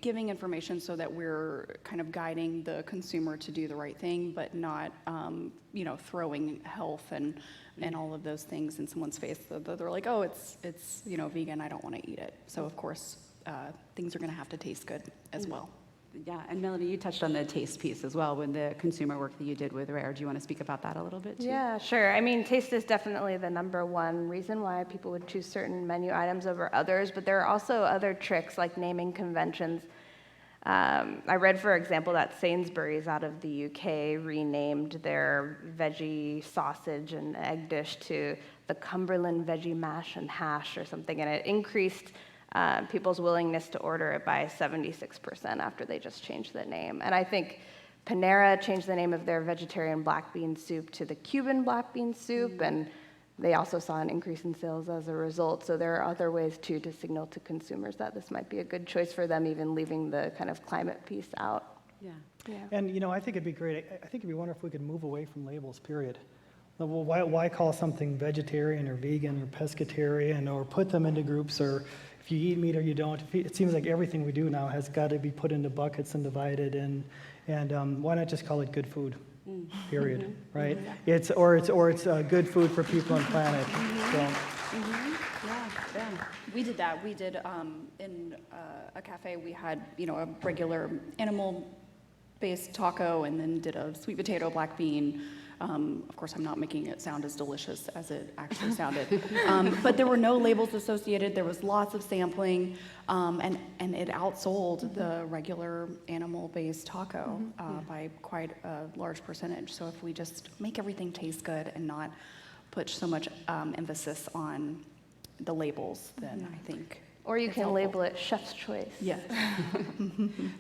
giving information so that we're kind of guiding the consumer to do the right thing, but not, throwing health and all of those things in someone's face. They're like, oh, it's vegan, I don't want to eat it. So, of course, things are going to have to taste good as well. Yeah, and Melanie, you touched on the taste piece as well with the consumer work that you did with Rare. Do you want to speak about that a little bit too? Yeah, sure. I mean, taste is definitely the number one reason why people would choose certain menu items over others, but there are also other tricks like naming conventions. I read, for example, that Sainsbury's out of the UK renamed their veggie sausage and egg dish to the Cumberland Veggie Mash and Hash or something, and it increased people's willingness to order it by 76% after they just changed the name. And I think Panera changed the name of their vegetarian black bean soup to the Cuban black bean soup, and they also saw an increase in sales as a result. So there are other ways, too, to signal to consumers that this might be a good choice for them, even leaving the kind of climate piece out. Yeah. And, I think it'd be great. I think it'd be wonderful if we could move away from labels, period. Well, why call something vegetarian or vegan or pescatarian or put them into groups, or if you eat meat or you don't? It seems like everything we do now has got to be put into buckets and divided, and why not just call it good food, period, right? It's good food for people and planet. So. Yeah. We did that. We did in a cafe. We had a regular animal-based taco, and then did a sweet potato black bean. Of course, I'm not making it sound as delicious as it actually sounded. But there were no labels associated. There was lots of sampling, and it outsold the regular animal-based taco by quite a large percentage. So if we just make everything taste good and not put so much emphasis on the labels, then I think. Or you it's can helpful. label it Chef's Choice. Yes.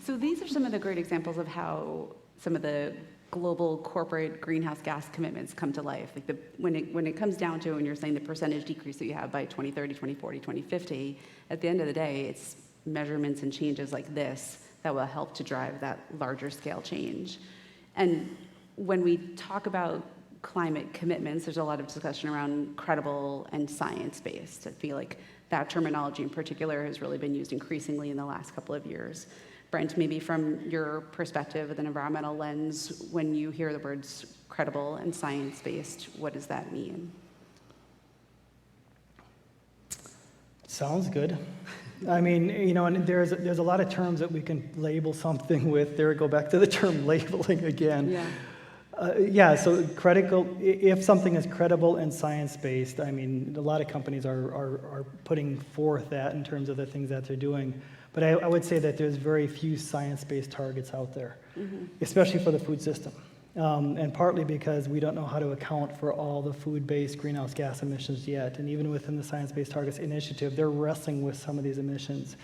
So these are some of the great examples of how some of the global corporate greenhouse gas commitments come to life. Like when it comes down to, when you're saying the percentage decrease that you have by 2030, 2040, 2050, at the end of the day, it's measurements and changes like this that will help to drive that larger scale change. And when we talk about climate commitments, there's a lot of discussion around credible and science-based. I feel like that terminology in particular has really been used increasingly in the last couple of years. Brent, maybe from your perspective with an environmental lens, when you hear the words credible and science-based, what does that mean? Sounds good. I mean, and there's a lot of terms that we can label something with. There we go back to the term labeling again. Yeah. So critical, if something is credible and science-based, I mean, a lot of companies are putting forth that in terms of the things that they're doing. But I would say that there's very few science-based targets out there, especially for the food system. And partly because we don't know how to account for all the food-based greenhouse gas emissions yet. And even within the Science Based Targets Initiative, they're wrestling with some of these emissions.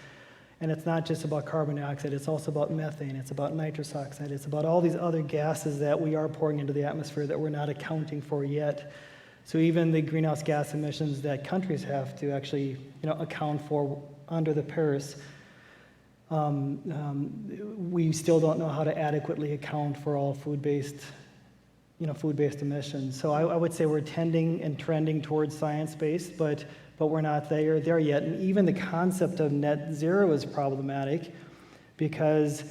And it's not just about carbon dioxide, it's also about methane, it's about nitrous oxide, it's about all these other gases that we are pouring into the atmosphere that we're not accounting for yet. So even the greenhouse gas emissions that countries have to actually account for under the Paris, we still don't know how to adequately account for all food-based emissions. So I would say we're tending and trending towards science-based, but we're not there yet. And even the concept of net zero is problematic, because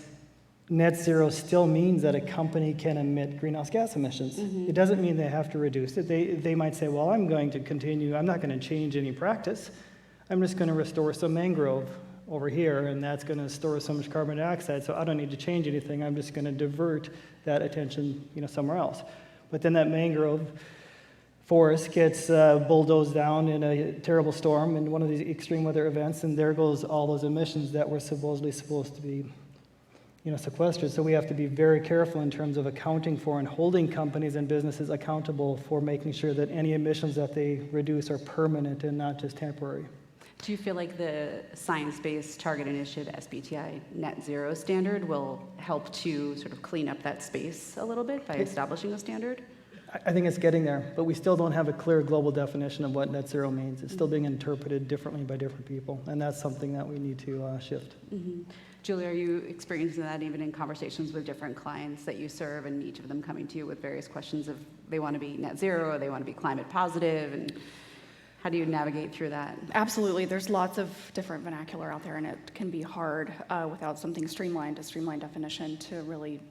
net zero still means that a company can emit greenhouse gas emissions. It doesn't mean they have to reduce it. They might say, well, I'm going to continue, I'm not going to change any practice. I'm just going to restore some mangrove over here, and that's going to store so much carbon dioxide, so I don't need to change anything. I'm just going to divert that attention, somewhere else. But then that mangrove forest gets bulldozed down in a terrible storm in one of these extreme weather events, and there goes all those emissions that were supposedly supposed to be sequestered. So we have to be very careful in terms of accounting for and holding companies and businesses accountable for making sure that any emissions that they reduce are permanent and not just temporary. Do you feel like the Science-Based Target Initiative, SBTI, net zero standard will help to sort of clean up that space a little bit by establishing a standard? I think it's getting there, but we still don't have a clear global definition of what net zero means. It's still being interpreted differently by different people, and that's something that we need to shift. Mm-hmm. Julie, are you experiencing that even in conversations with different clients that you serve, and each of them coming to you with various questions of they want to be net zero or they want to be climate positive, and how do you navigate through that? Absolutely. There's lots of different vernacular out there, and it can be hard without something streamlined, a streamlined definition to really,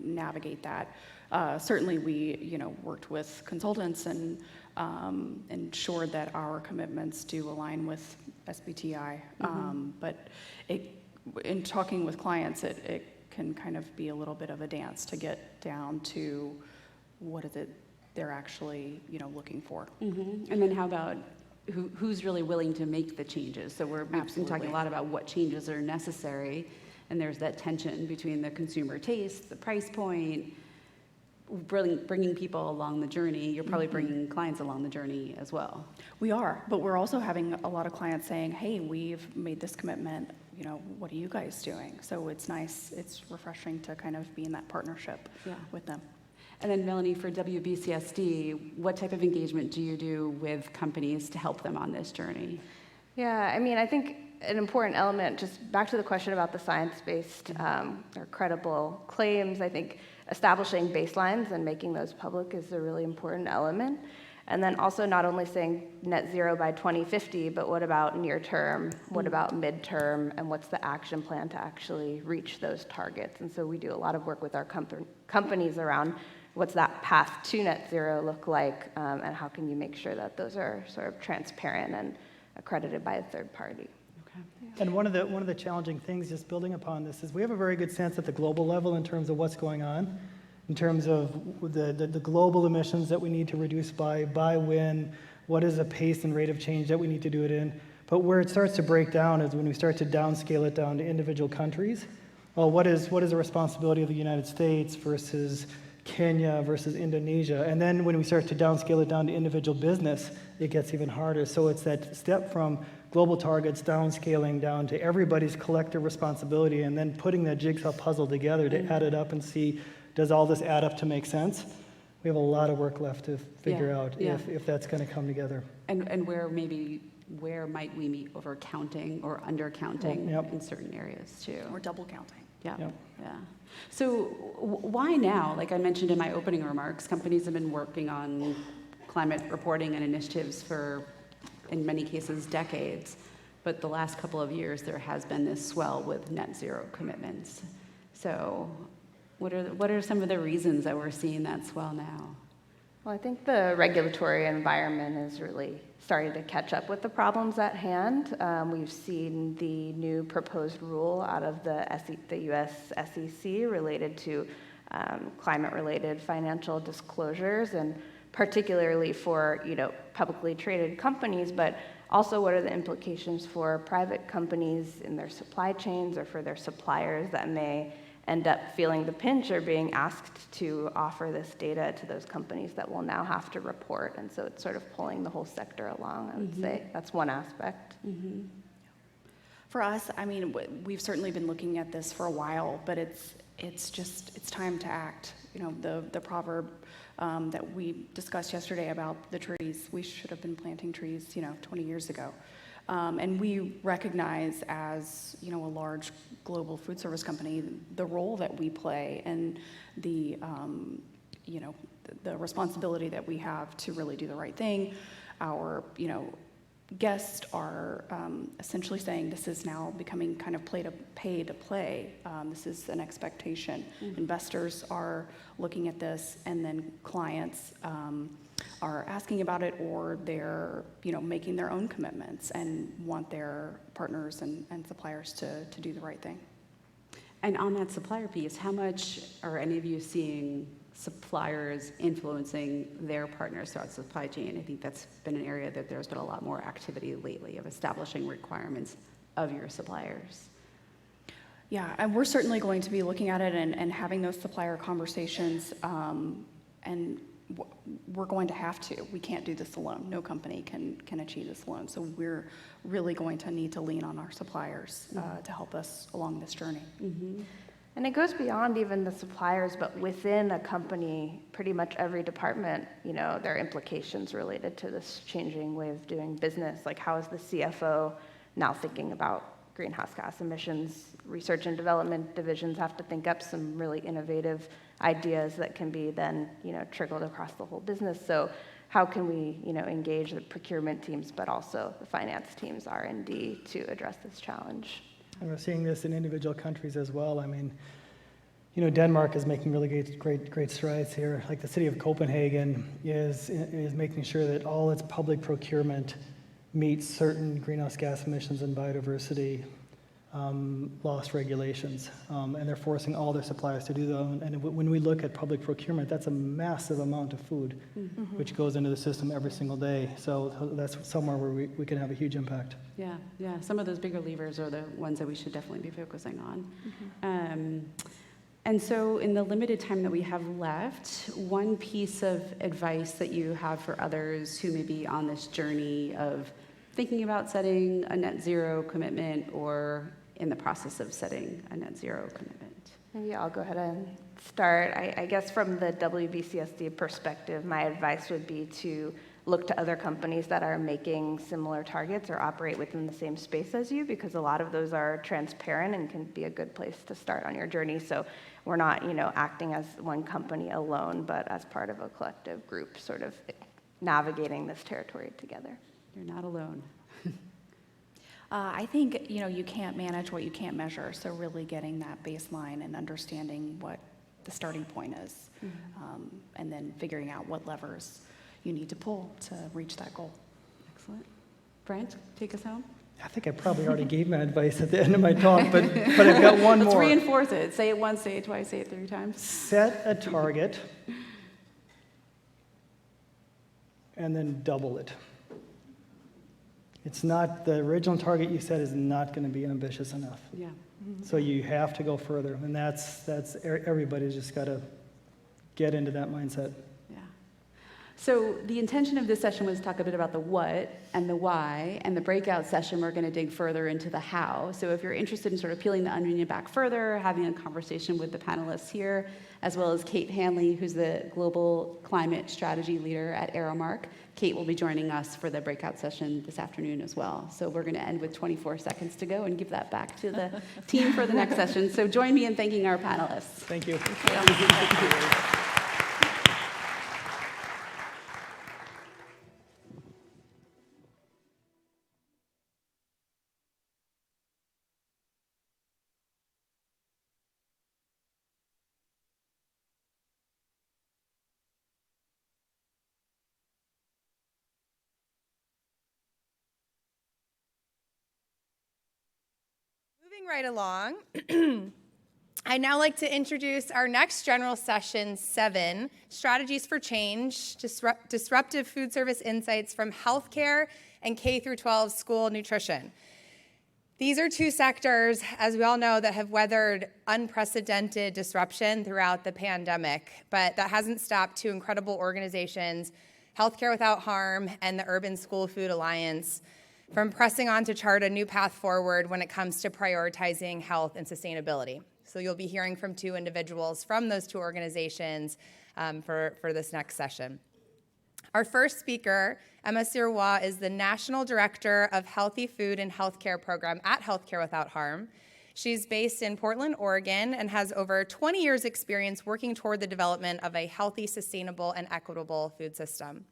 navigate that. Certainly, we, worked with consultants and ensured that our commitments do align with SBTI. But in talking with clients, it can kind of be a little bit of a dance to get down to what is it they're actually, looking for. Mm-hmm. And then how about who's really willing to make the changes? So we've been talking a lot about what changes are necessary, and there's that tension between the consumer taste, the price point, bringing people along the journey. You're probably bringing clients along the journey as well. We are, but we're also having a lot of clients saying, hey, we've made this commitment, what are you guys doing? So it's nice, it's refreshing to kind of be in that partnership with them. And then Melanie, for WBCSD, what type of engagement do you do with companies to help them on this journey? Yeah, I think an important element, just back to the question about the science-based or credible claims, I think establishing baselines and making those public is a really important element. And then also not only saying net zero by 2050, but what about near term, what about midterm, and what's the action plan to actually reach those targets? And so we do a lot of work with our companies around what's that path to net zero look like, and how can you make sure that those are sort of transparent and accredited by a third party. Okay. And one of the challenging things, just building upon this, is we have a very good sense at the global level in terms of what's going on, in terms of the global emissions that we need to reduce by when, what is the pace and rate of change that we need to do it in. But where it starts to break down is when we start to downscale it down to individual countries. Well, what is the responsibility of the United States versus Kenya versus Indonesia? And then when we start to downscale it down to individual business, it gets even harder. So it's that step from global targets downscaling down to everybody's collective responsibility, and then putting that jigsaw puzzle together to add it up and see, does all this add up to make sense? We have a lot of work left to figure out if that's going to come together. And where might we be over counting or under counting in certain areas too? Or double counting. Yeah. So why now? Like I mentioned in my opening remarks, companies have been working on climate reporting and initiatives for, in many cases, decades. But the last couple of years, there has been this swell with net zero commitments. So what are some of the reasons that we're seeing that swell now? Well, I think the regulatory environment is really starting to catch up with the problems at hand. We've seen the new proposed rule out of the U.S. SEC related to climate-related financial disclosures, and particularly for publicly traded companies, but also what are the implications for private companies in their supply chains or for their suppliers that may end up feeling the pinch or being asked to offer this data to those companies that will now have to report. And so it's sort of pulling the whole sector along, I would say. That's one aspect. Mm-hmm. For us, we've certainly been looking at this for a while, but it's time to act. The proverb that we discussed yesterday about the trees, we should have been planting trees, 20 years ago. And we recognize as, a large global food service company, the role that we play and the responsibility that we have to really do the right thing. Our, guests are essentially saying this is now becoming kind of pay to play. This is an expectation. Investors are looking at this, and then clients are asking about it, or they're making their own commitments and want their partners and suppliers to do the right thing. And on that supplier piece, how much are any of you seeing suppliers influencing their partners throughout the supply chain? I think that's been an area that there's been a lot more activity lately of establishing requirements of your suppliers. Yeah, and we're certainly going to be looking at it and having those supplier conversations, and we're going to have to. We can't do this alone. No company can achieve this alone. So we're really going to need to lean on our suppliers to help us along this journey. Mm-hmm. And it goes beyond even the suppliers, but within a company, pretty much every department, there are implications related to this changing way of doing business. Like, how is the CFO now thinking about greenhouse gas emissions? Research and development divisions have to think up some really innovative ideas that can be then, trickled across the whole business. So how can we, engage the procurement teams, but also the finance teams, R&D, to address this challenge? And we're seeing this in individual countries as well. I mean, Denmark is making really great strides here. Like the city of Copenhagen is making sure that all its public procurement meets certain greenhouse gas emissions and biodiversity loss regulations, and they're forcing all their suppliers to do that. And when we look at public procurement, that's a massive amount of food, which goes into the system every single day. So that's somewhere where we can have a huge impact. Yeah. Some of those bigger levers are the ones that we should definitely be focusing on. And so in the limited time that we have left, one piece of advice that you have for others who may be on this journey of thinking about setting a net zero commitment or in the process of setting a net zero commitment? Maybe I'll go ahead and start. I guess from the WBCSD perspective, my advice would be to look to other companies that are making similar targets or operate within the same space as you, because a lot of those are transparent and can be a good place to start on your journey. So we're not, acting as one company alone, but as part of a collective group, sort of navigating this territory together. You're not alone. I think, you can't manage what you can't measure. So really getting that baseline and understanding what the starting point is, and then figuring out what levers you need to pull to reach that goal. Excellent. Brent, take us home. I think I probably already gave my advice at the end of my talk, but I've got one Let's more. Let's reinforce it. Say it once, say it twice, say it 3 times. Set a target and then double it. It's not, the original target you set is not going to be ambitious enough. Yeah. So you have to go further, and that's everybody's just got to get into that mindset. Yeah. So the intention of this session was to talk a bit about the what and the why, and the breakout session we're going to dig further into the how. So if you're interested in sort of peeling the onion back further, having a conversation with the panelists here, as well as Kate Hanley, who's the Global Climate Strategy Leader at Aramark. Kate will be joining us for the breakout session this afternoon as well. So we're going to end with 24 seconds to go and give that back to the team for the next session. So join me in thanking our panelists. Thank you. Moving right along, I'd now like to introduce our next general session 7, Strategies for Change, Disruptive Food Service Insights from Healthcare and K-12 School Nutrition. These are 2 sectors, as we all know, that have weathered unprecedented disruption throughout the pandemic, but that hasn't stopped 2 incredible organizations, Healthcare Without Harm and the Urban School Food Alliance, from pressing on to chart a new path forward when it comes to prioritizing health and sustainability. So you'll be hearing from 2 individuals from those 2 organizations for this next session. Our first speaker, Emma Sirois, is the National Director of Healthy Food and Healthcare Program at Healthcare Without Harm. She's based in Portland, Oregon, and has over 20 years' experience working toward the development of a healthy, sustainable, and equitable food system.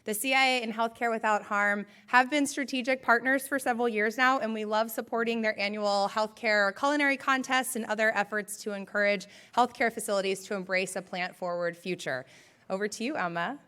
The CIA and Healthcare Without Harm have been strategic partners for several years now, and we love supporting their annual healthcare culinary contests and other efforts to encourage healthcare facilities to embrace a plant-forward future. Over to you, Emma.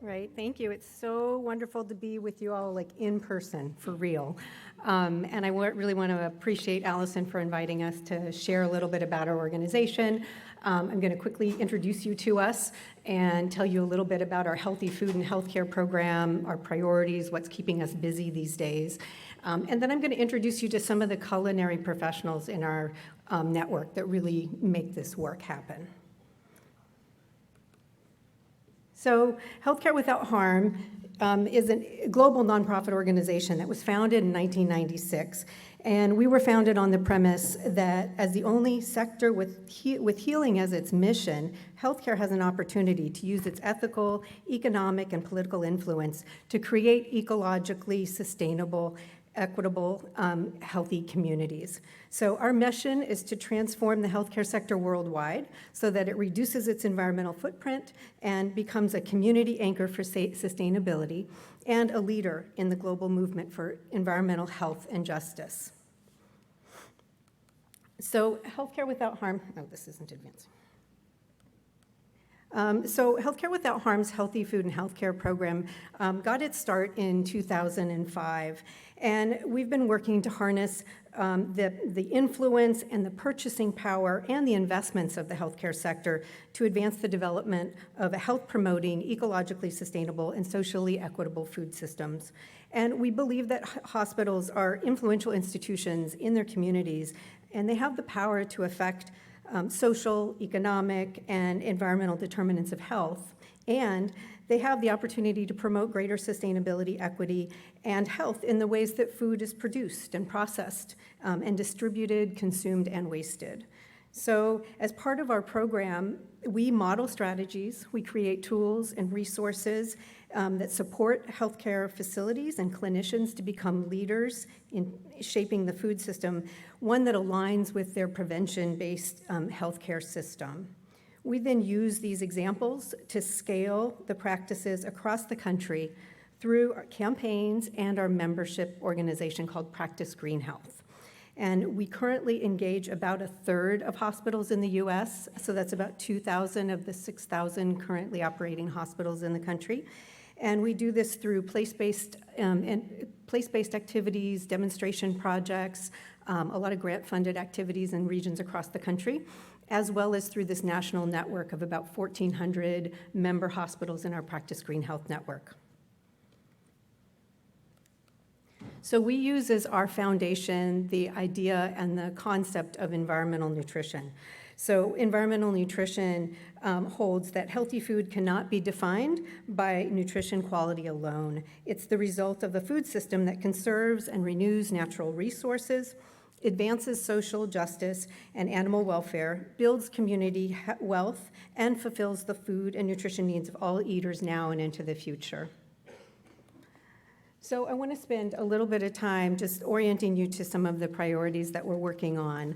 Right, thank you. It's so wonderful to be with you all, like in person, for real. And I really want to appreciate Allison for inviting us to share a little bit about our organization. I'm going to quickly introduce you to us and tell you a little bit about our healthy food and healthcare program, our priorities, what's keeping us busy these days. And then I'm going to introduce you to some of the culinary professionals in our network that really make this work happen. So Healthcare Without Harm is a global nonprofit organization that was founded in 1996. And we were founded on the premise that as the only sector with healing as its mission, healthcare has an opportunity to use its ethical, economic, and political influence to create ecologically sustainable, equitable, healthy communities. So our mission is to transform the healthcare sector worldwide so that it reduces its environmental footprint and becomes a community anchor for sustainability and a leader in the global movement for environmental health and justice. So Healthcare Without Harm, oh, this isn't advancing. So Healthcare Without Harm's Healthy Food and Healthcare program got its start in 2005, and we've been working to harness the influence and the purchasing power and the investments of the healthcare sector to advance the development of a health-promoting, ecologically sustainable, and socially equitable food systems. And we believe that hospitals are influential institutions in their communities, and they have the power to affect social, economic, and environmental determinants of health, and they have the opportunity to promote greater sustainability, equity, and health in the ways that food is produced and processed and distributed, consumed, and wasted. So as part of our program, we model strategies, we create tools and resources that support healthcare facilities and clinicians to become leaders in shaping the food system, one that aligns with their prevention-based healthcare system. We then use these examples to scale the practices across the country through our campaigns and our membership organization called Practice Green Health. And we currently engage about a third of hospitals in the US, so that's about 2,000 of the 6,000 currently operating hospitals in the country. And we do this through place-based activities, demonstration projects, a lot of grant-funded activities in regions across the country, as well as through this national network of about 1,400 member hospitals in our Practice Green Health network. So we use as our foundation the idea and the concept of environmental nutrition. So environmental nutrition holds that healthy food cannot be defined by nutrition quality alone. It's the result of a food system that conserves and renews natural resources, advances social justice and animal welfare, builds community wealth, and fulfills the food and nutrition needs of all eaters now and into the future. So I want to spend a little bit of time just orienting you to some of the priorities that we're working on.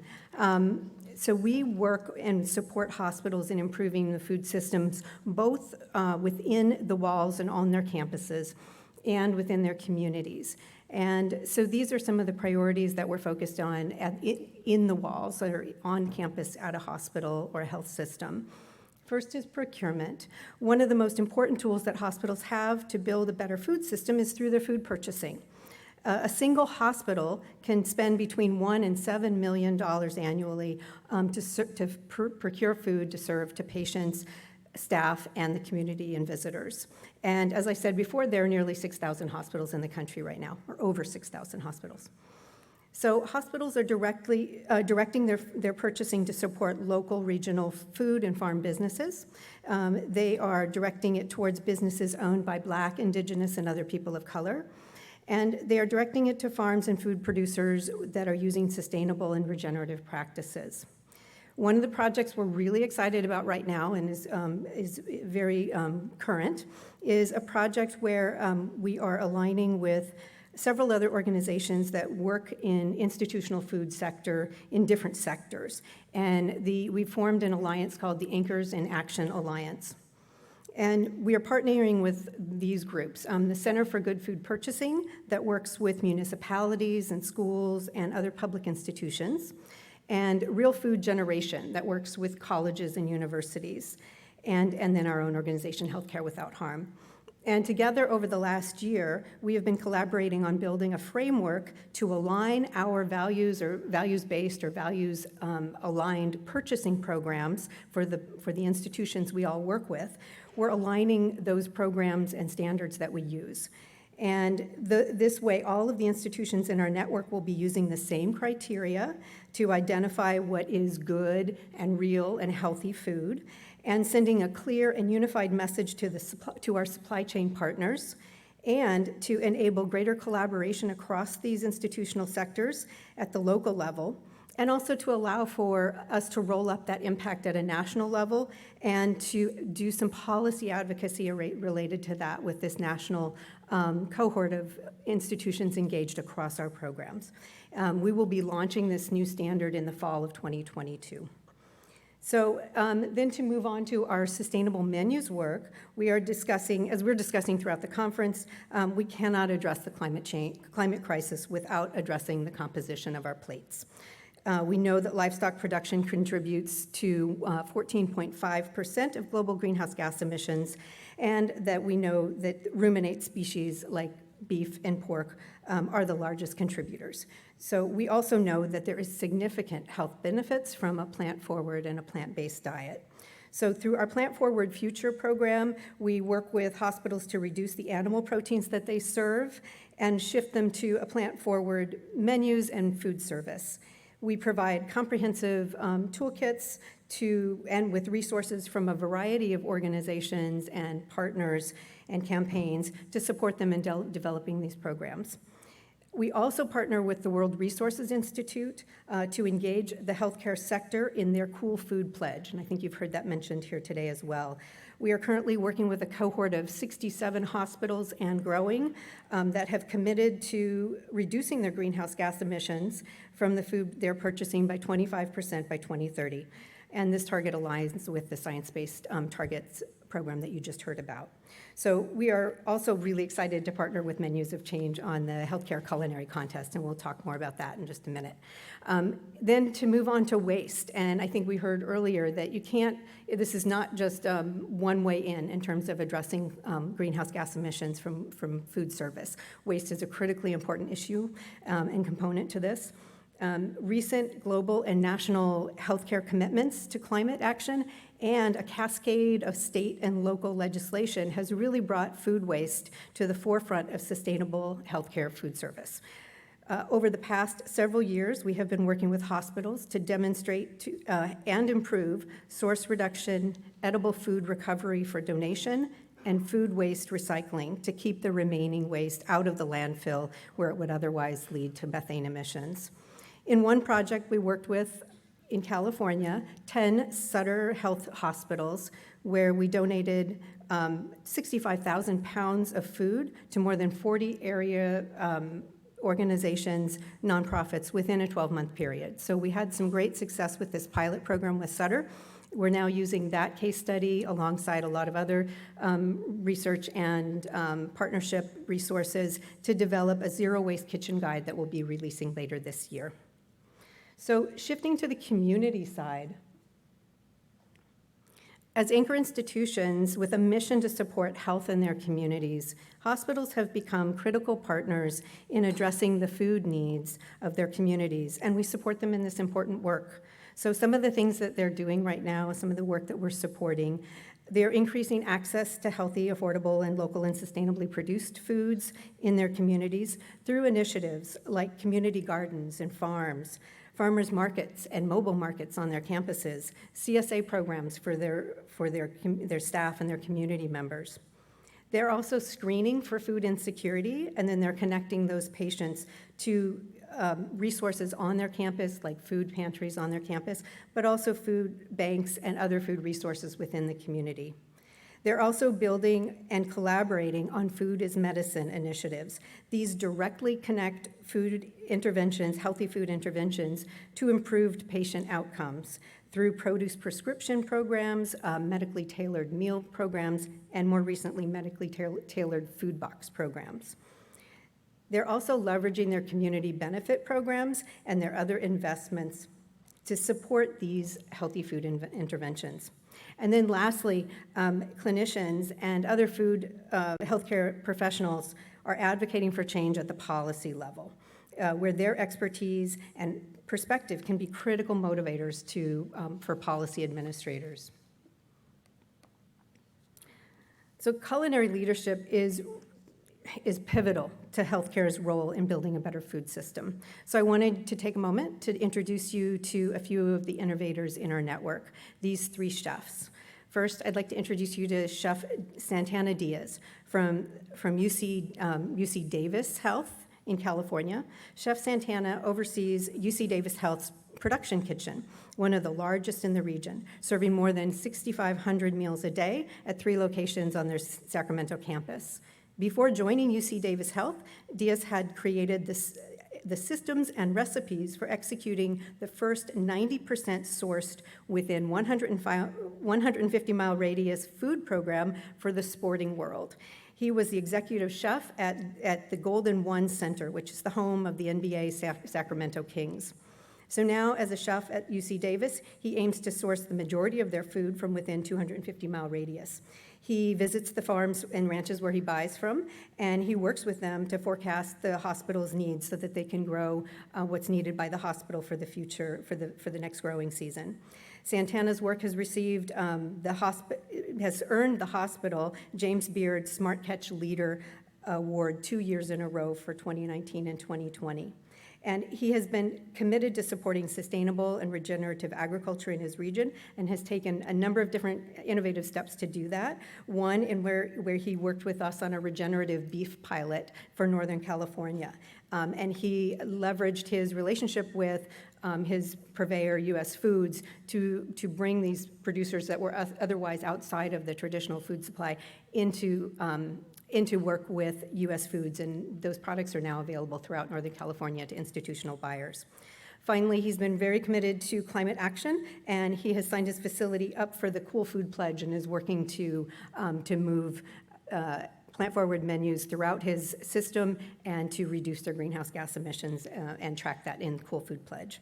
So we work and support hospitals in improving the food systems, both within the walls and on their campuses and within their communities. And so these are some of the priorities that we're focused on in the walls that are on campus at a hospital or a health system. First is procurement. One of the most important tools that hospitals have to build a better food system is through their food purchasing. A single hospital can spend between $1 and $7 million annually to procure food to serve to patients, staff, and the community and visitors. And as I said before, there are nearly 6,000 hospitals in the country right now, or over 6,000 hospitals. So hospitals are directing their purchasing to support local, regional food and farm businesses. They are directing it towards businesses owned by Black, Indigenous, and other people of color. And they are directing it to farms and food producers that are using sustainable and regenerative practices. One of the projects we're really excited about right now and is very current is a project where we are aligning with several other organizations that work in institutional food sector in different sectors. And we formed an alliance called the Anchors in Action Alliance. And we are partnering with these groups, the Center for Good Food Purchasing that works with municipalities and schools and other public institutions, and Real Food Generation that works with colleges and universities, and then our own organization, Healthcare Without Harm. And together over the last year, we have been collaborating on building a framework to align our values or values-based or values-aligned purchasing programs for the institutions we all work with. We're aligning those programs and standards that we use. And this way, all of the institutions in our network will be using the same criteria to identify what is good and real and healthy food, and sending a clear and unified message to our supply chain partners, and to enable greater collaboration across these institutional sectors at the local level, and also to allow for us to roll up that impact at a national level and to do some policy advocacy related to that with this national cohort of institutions engaged across our programs. We will be launching this new standard in the fall of 2022. So then to move on to our sustainable menus work, we are discussing, as we're discussing throughout the conference, we cannot address the climate crisis without addressing the composition of our plates. We know that livestock production contributes to 14.5% of global greenhouse gas emissions, and that we know that ruminate species like beef and pork are the largest contributors. So we also know that there is significant health benefits from a plant-forward and a plant-based diet. So through our Plant Forward Future program, we work with hospitals to reduce the animal proteins that they serve and shift them to a plant-forward menus and food service. We provide comprehensive toolkits and with resources from a variety of organizations and partners and campaigns to support them in developing these programs. We also partner with the World Resources Institute to engage the healthcare sector in their Cool Food Pledge, and I think you've heard that mentioned here today as well. We are currently working with a cohort of 67 hospitals and growing that have committed to reducing their greenhouse gas emissions from the food they're purchasing by 25% by 2030. And this target aligns with the Science-Based Targets program that you just heard about. So we are also really excited to partner with Menus of Change on the Healthcare Culinary Contest, and we'll talk more about that in just a minute. Then to move on to waste, and I think we heard earlier that you can't, this is not just one way in terms of addressing greenhouse gas emissions from food service. Waste is a critically important issue and component to this. Recent global and national healthcare commitments to climate action and a cascade of state and local legislation has really brought food waste to the forefront of sustainable healthcare food service. Over the past several years, we have been working with hospitals to demonstrate and improve source reduction, edible food recovery for donation, and food waste recycling to keep the remaining waste out of the landfill where it would otherwise lead to methane emissions. In one project we worked with in California, 10 Sutter Health hospitals, where we donated 65,000 pounds of food to more than 40 area organizations, nonprofits within a 12-month period. So we had some great success with this pilot program with Sutter. We're now using that case study alongside a lot of other research and partnership resources to develop a zero waste kitchen guide that we'll be releasing later this year. So shifting to the community side, as anchor institutions with a mission to support health in their communities, hospitals have become critical partners in addressing the food needs of their communities, and we support them in this important work. So some of the things that they're doing right now, some of the work that we're supporting, they're increasing access to healthy, affordable, and local and sustainably produced foods in their communities through initiatives like community gardens and farms, farmers markets and mobile markets on their campuses, CSA programs for their staff and their community members. They're also screening for food insecurity, and then they're connecting those patients to resources on their campus, like food pantries on their campus, but also food banks and other food resources within the community. They're also building and collaborating on food as medicine initiatives. These directly connect food interventions, healthy food interventions, to improved patient outcomes through produce prescription programs, medically tailored meal programs, and more recently, medically tailored food box programs. They're also leveraging their community benefit programs and their other investments to support these healthy food interventions. And then lastly, clinicians and other food healthcare professionals are advocating for change at the policy level, where their expertise and perspective can be critical motivators for policy administrators. So culinary leadership is pivotal to healthcare's role in building a better food system. So I wanted to take a moment to introduce you to a few of the innovators in our network, these 3 chefs. First, I'd like to introduce you to Chef Santana Diaz from UC Davis Health in California. Chef Santana oversees UC Davis Health's production kitchen, one of the largest in the region, serving more than 6,500 meals a day at 3 locations on their Sacramento campus. Before joining UC Davis Health, Diaz had created the systems and recipes for executing the first 90% sourced within 150-mile radius food program for the sporting world. He was the executive chef at the Golden One Center, which is the home of the NBA Sacramento Kings. So now, as a chef at UC Davis, he aims to source the majority of their food from within 250-mile radius. He visits the farms and ranches where he buys from, and he works with them to forecast the hospital's needs so that they can grow what's needed by the hospital for the future, for the next growing season. Santana's work has has earned the hospital James Beard Smart Catch Leader Award 2 years in a row for 2019 and 2020. And he has been committed to supporting sustainable and regenerative agriculture in his region and has taken a number of different innovative steps to do that. One, where he worked with us on a regenerative beef pilot for Northern California. And he leveraged his relationship with his purveyor, U.S. Foods, to bring these producers that were otherwise outside of the traditional food supply into work with U.S. Foods, and those products are now available throughout Northern California to institutional buyers. Finally, he's been very committed to climate action, and he has signed his facility up for the Cool Food Pledge and is working to move plant-forward menus throughout his system and to reduce their greenhouse gas emissions and track that in Cool Food Pledge.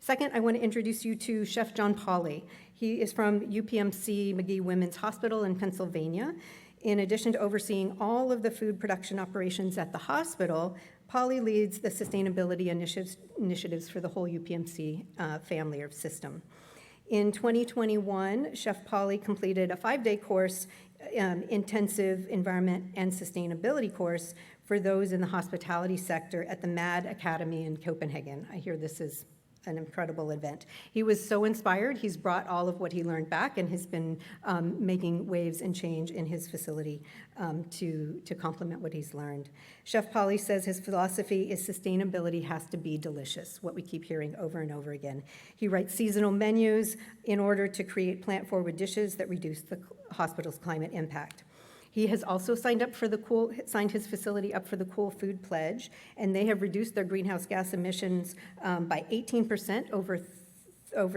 Second, I want to introduce you to Chef John Pauley. He is from UPMC Magee Women's Hospital in Pennsylvania. In addition to overseeing all of the food production operations at the hospital, Pauley leads the sustainability initiatives for the whole UPMC family or system. In 2021, Chef Pauley completed a 5-day course, intensive environment and sustainability course for those in the hospitality sector at the MAD Academy in Copenhagen. I hear this is an incredible event. He was so inspired, he's brought all of what he learned back and has been making waves and change in his facility to complement what he's learned. Chef Pauley says his philosophy is sustainability has to be delicious, what we keep hearing over and over again. He writes seasonal menus in order to create plant-forward dishes that reduce the hospital's climate impact. He has also signed his facility up for the Cool Food Pledge, and they have reduced their greenhouse gas emissions by 18% over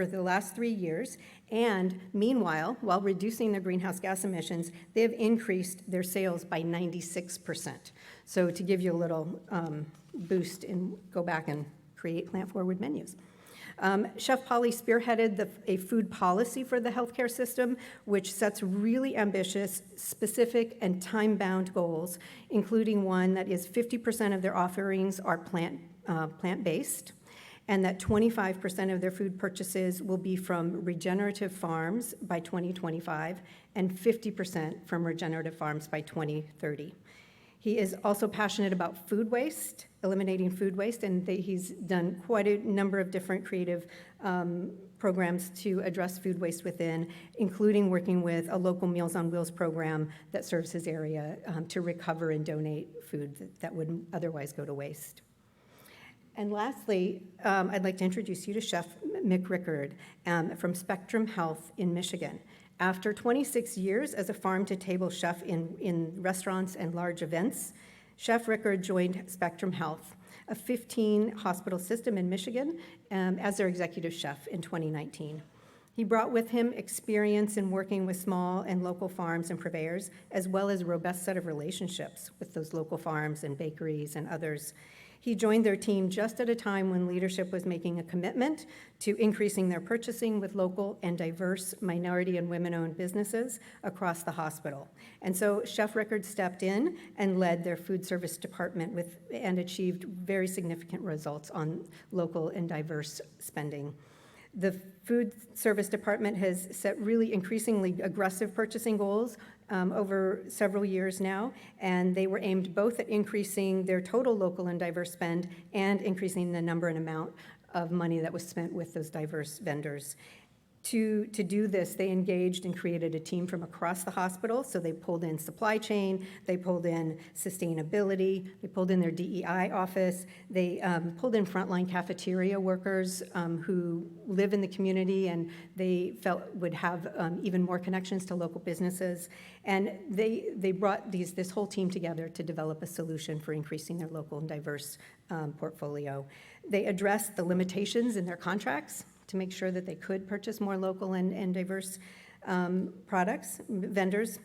the last 3 years. And meanwhile, while reducing their greenhouse gas emissions, they have increased their sales by 96%. So to give you a little boost and go back and create plant-forward menus. Chef Pauley spearheaded a food policy for the healthcare system, which sets really ambitious, specific, and time-bound goals, including one that is 50% of their offerings are plant-based, and that 25% of their food purchases will be from regenerative farms by 2025, and 50% from regenerative farms by 2030. He is also passionate about food waste, eliminating food waste, and he's done quite a number of different creative programs to address food waste within, including working with a local Meals on Wheels program that serves his area to recover and donate food that would otherwise go to waste. And lastly, I'd like to introduce you to Chef Mick Rickard from Spectrum Health in Michigan. After 26 years as a farm-to-table chef in restaurants and large events, Chef Rickard joined Spectrum Health, a 15-hospital system in Michigan, as their executive chef in 2019. He brought with him experience in working with small and local farms and purveyors, as well as a robust set of relationships with those local farms and bakeries and others. He joined their team just at a time when leadership was making a commitment to increasing their purchasing with local and diverse minority and women-owned businesses across the hospital. And so Chef Rickard stepped in and led their food service department and achieved very significant results on local and diverse spending. The food service department has set really increasingly aggressive purchasing goals over several years now, and they were aimed both at increasing their total local and diverse spend and increasing the number and amount of money that was spent with those diverse vendors. To do this, they engaged and created a team from across the hospital. So they pulled in supply chain, they pulled in sustainability, they pulled in their DEI office, they pulled in frontline cafeteria workers who live in the community and they felt would have even more connections to local businesses. And they brought this whole team together to develop a solution for increasing their local and diverse portfolio. They addressed the limitations in their contracts to make sure that they could purchase more local and diverse vendors,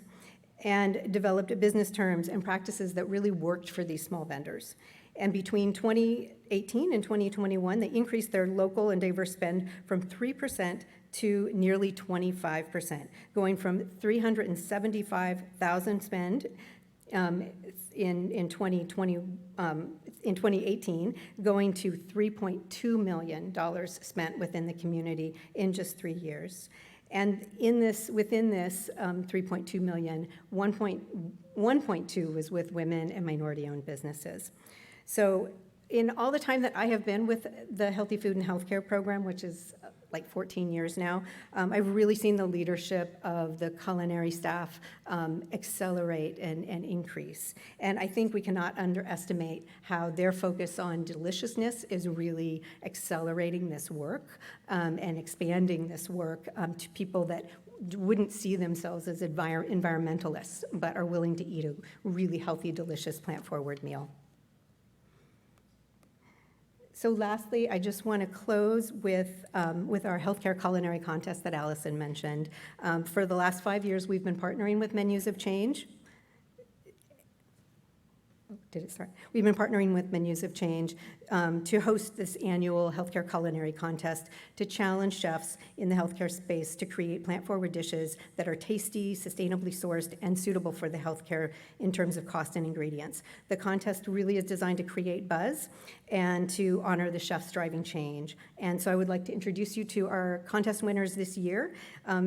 and developed business terms and practices that really worked for these small vendors. And between 2018 and 2021, they increased their local and diverse spend from 3% to nearly 25%, going from $375,000 spend in 2018, going to $3.2 million spent within the community in just 3 years. And within this 3.2 million, 1.2 was with women and minority-owned businesses. So in all the time that I have been with the Healthy Food and Healthcare Program, which is like 14 years now, I've really seen the leadership of the culinary staff accelerate and increase. And I think we cannot underestimate how their focus on deliciousness is really accelerating this work and expanding this work to people that wouldn't see themselves as environmentalists, but are willing to eat a really healthy, delicious, plant-forward meal. So lastly, I just want to close with our healthcare culinary contest that Allison mentioned. For the last 5 years, we've been partnering with Menus of Change. Did it start? We've been partnering with Menus of Change to host this annual healthcare culinary contest to challenge chefs in the healthcare space to create plant-forward dishes that are tasty, sustainably sourced, and suitable for the healthcare in terms of cost and ingredients. The contest really is designed to create buzz and to honor the chefs driving change. And so I would like to introduce you to our contest winners this year,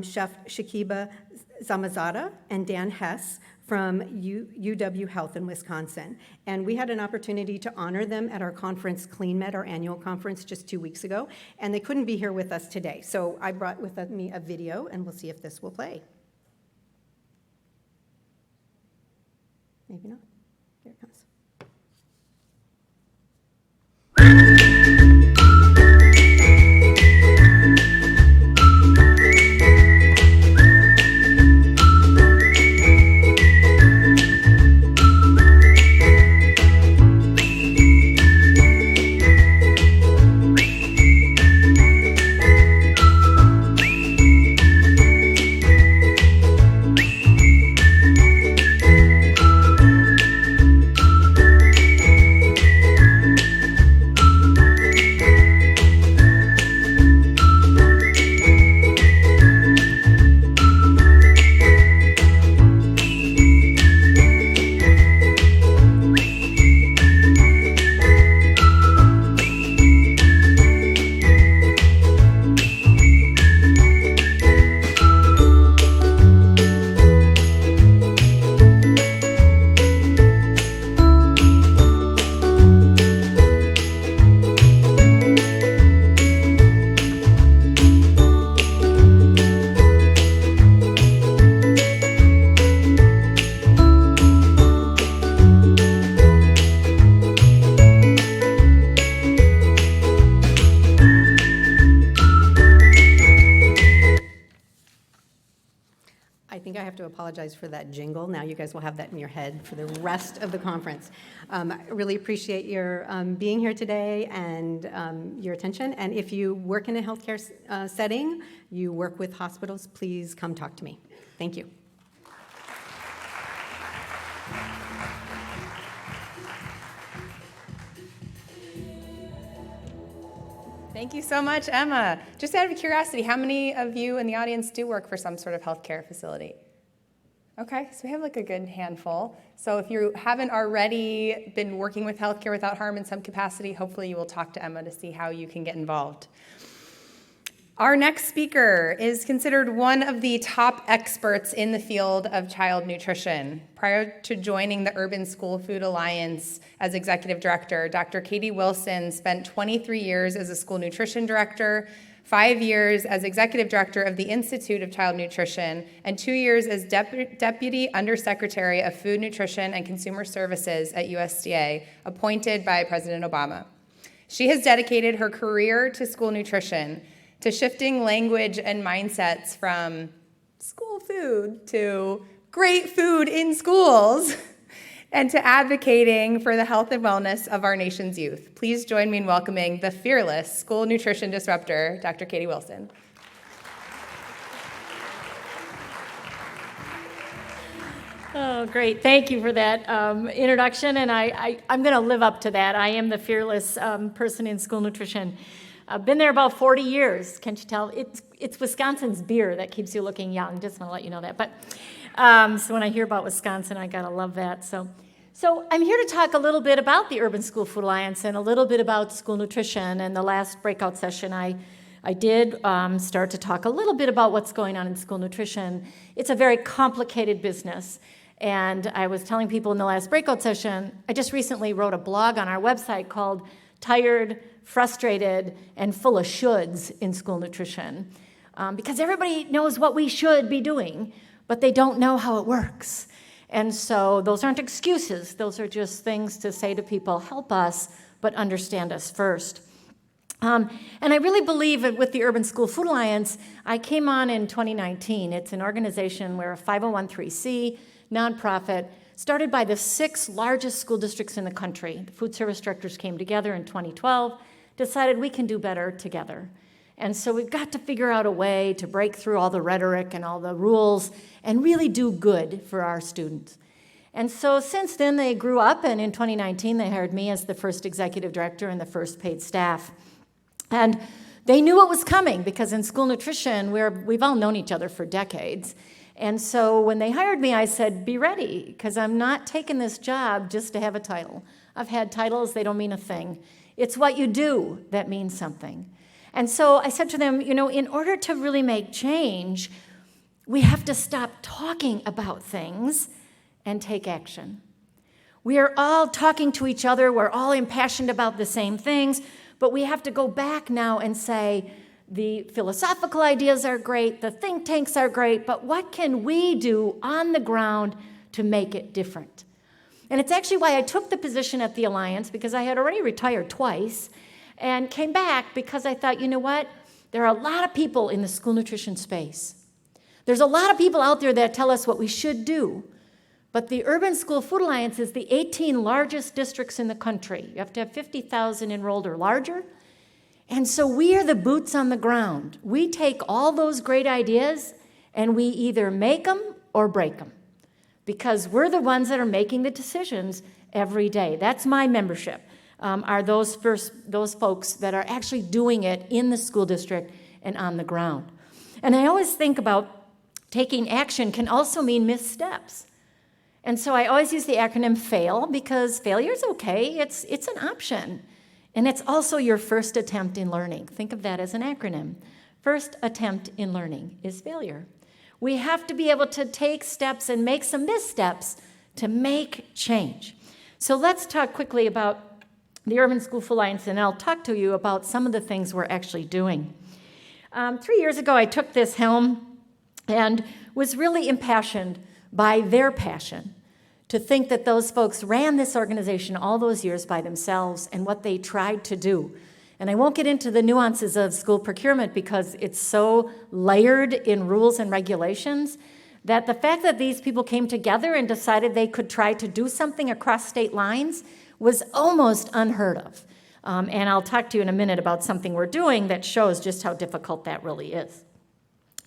Chef Shakiba Zamazada and Dan Hess from UW Health in Wisconsin. And we had an opportunity to honor them at our conference, Clean Med, our annual conference, just 2 weeks ago, and they couldn't be here with us today. So I brought with me a video, and we'll see if this will play. Maybe not. Here it comes. Apologize for that jingle. Now you guys will have that in your head for the rest of the conference. I really appreciate your being here today and your attention. And if you work in a healthcare setting, you work with hospitals, please come talk to me. Thank you. Thank you so much, Emma. Just out of curiosity, how many of you in the audience do work for some sort of healthcare facility? Okay, so we have like a good handful. So if you haven't already been working with Healthcare Without Harm in some capacity, hopefully you will talk to Emma to see how you can get involved. Our next speaker is considered one of the top experts in the field of child nutrition. Prior to joining the Urban School Food Alliance as executive director, Dr. Katie Wilson spent 23 years as a school nutrition director, 5 years as executive director of the Institute of Child Nutrition, and 2 years as deputy undersecretary of Food, Nutrition, and Consumer Services at USDA, appointed by President Obama. She has dedicated her career to school nutrition, to shifting language and mindsets from school food to great food in schools, and to advocating for the health and wellness of our nation's youth. Please join me in welcoming the fearless school nutrition disruptor, Dr. Katie Wilson. Oh, great. Thank you for that introduction, and I'm going to live up to that. I am the fearless person in school nutrition. I've been there about 40 years. Can't you tell? It's Wisconsin's beer that keeps you looking young. Just want to let you know that. But so when I hear about Wisconsin, I gotta love that. So I'm here to talk a little bit about the Urban School Food Alliance and a little bit about school nutrition. And the last breakout session, I did start to talk a little bit about what's going on in school nutrition. It's a very complicated business. And I was telling people in the last breakout session, I just recently wrote a blog on our website called Tired, Frustrated, and Full of Shoulds in School Nutrition. Because everybody knows what we should be doing, but they don't know how it works. And so those aren't excuses. Those are just things to say to people, help us, but understand us first. And I really believe that with the Urban School Food Alliance, I came on in 2019. It's an organization where a 501(c) nonprofit started by the 6 largest school districts in the country. The food service directors came together in 2012, decided we can do better together. And so we've got to figure out a way to break through all the rhetoric and all the rules and really do good for our students. And so since then, they grew up, and in 2019, they hired me as the first executive director and the first paid staff. And they knew what was coming, because in school nutrition, we've all known each other for decades. And so when they hired me, I said, be ready, because I'm not taking this job just to have a title. I've had titles, they don't mean a thing. It's what you do that means something. And so I said to them, in order to really make change, we have to stop talking about things and take action. We are all talking to each other, we're all impassioned about the same things, but we have to go back now and say, the philosophical ideas are great, the think tanks are great, but what can we do on the ground to make it different? And it's actually why I took the position at the Alliance, because I had already retired twice and came back because I thought, you know what? There are a lot of people in the school nutrition space. There's a lot of people out there that tell us what we should do. But the Urban School Food Alliance is the 18 largest districts in the country. You have to have 50,000 enrolled or larger. And so we are the boots on the ground. We take all those great ideas and we either make them or break them, because we're the ones that are making the decisions every day. That's my membership, are those folks that are actually doing it in the school district and on the ground. And I always think about taking action can also mean missteps. And so I always use the acronym FAIL, because failure is okay. It's an option. And it's also your first attempt in learning. Think of that as an acronym. First attempt in learning is failure. We have to be able to take steps and make some missteps to make change. So let's talk quickly about the Urban School Food Alliance, and I'll talk to you about some of the things we're actually doing. 3 years ago, I took this helm and was really impassioned by their passion to think that those folks ran this organization all those years by themselves and what they tried to do. And I won't get into the nuances of school procurement because it's so layered in rules and regulations that the fact that these people came together and decided they could try to do something across state lines was almost unheard of. And I'll talk to you in a minute about something we're doing that shows just how difficult that really is.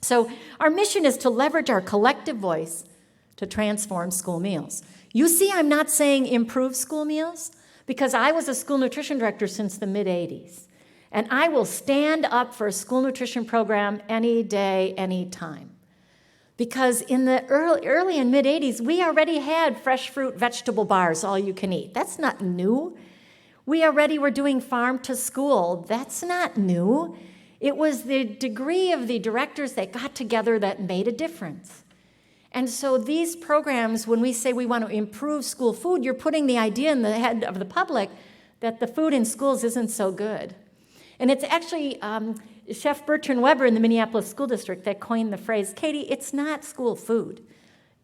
So our mission is to leverage our collective voice to transform school meals. You see, I'm not saying improve school meals, because I was a school nutrition director since the mid-'80s. And I will stand up for a school nutrition program any day, any time. Because in the early and mid-'80s, we already had fresh fruit, vegetable bars, all you can eat. That's not new. We already were doing farm to school. That's not new. It was the degree of the directors that got together that made a difference. And so these programs, when we say we want to improve school food, you're putting the idea in the head of the public that the food in schools isn't so good. And it's actually Chef Bertrand Weber in the Minneapolis School District that coined the phrase, Katie, it's not school food.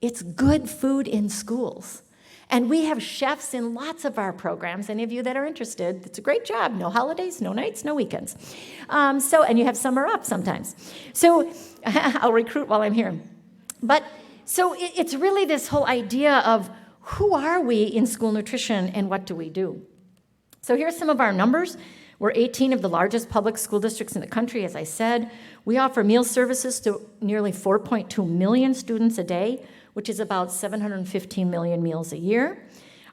It's good food in schools. And we have chefs in lots of our programs. Any of you that are interested, it's a great job. No holidays, no nights, no weekends. And you have summer up sometimes. So I'll recruit while I'm here. But so it's really this whole idea of who are we in school nutrition and what do we do? So here's some of our numbers. We're 18 of the largest public school districts in the country, as I said. We offer meal services to nearly 4.2 million students a day, which is about 715 million meals a year.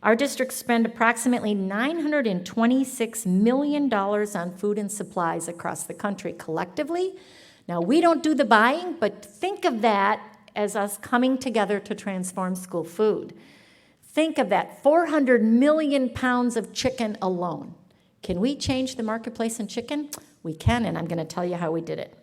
Our districts spend approximately $926 million on food and supplies across the country collectively. Now, we don't do the buying, but think of that as us coming together to transform school food. Think of that, 400 million pounds of chicken alone. Can we change the marketplace in chicken? We can, and I'm going to tell you how we did it.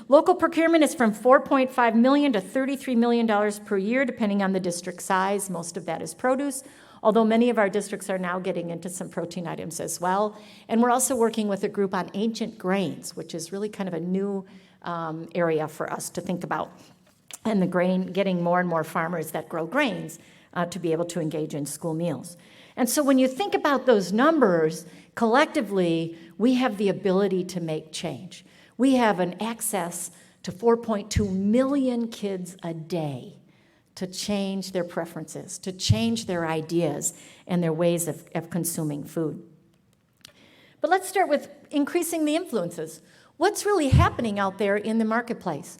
Local procurement is from $4.5 million to $33 million per year, depending on the district size. Most of that is produce, although many of our districts are now getting into some protein items as well. And we're also working with a group on ancient grains, which is really kind of a new area for us to think about. And the grain, getting more and more farmers that grow grains to be able to engage in school meals. And so when you think about those numbers, collectively, we have the ability to make change. We have an access to 4.2 million kids a day to change their preferences, to change their ideas and their ways of consuming food. But let's start with increasing the influences. What's really happening out there in the marketplace?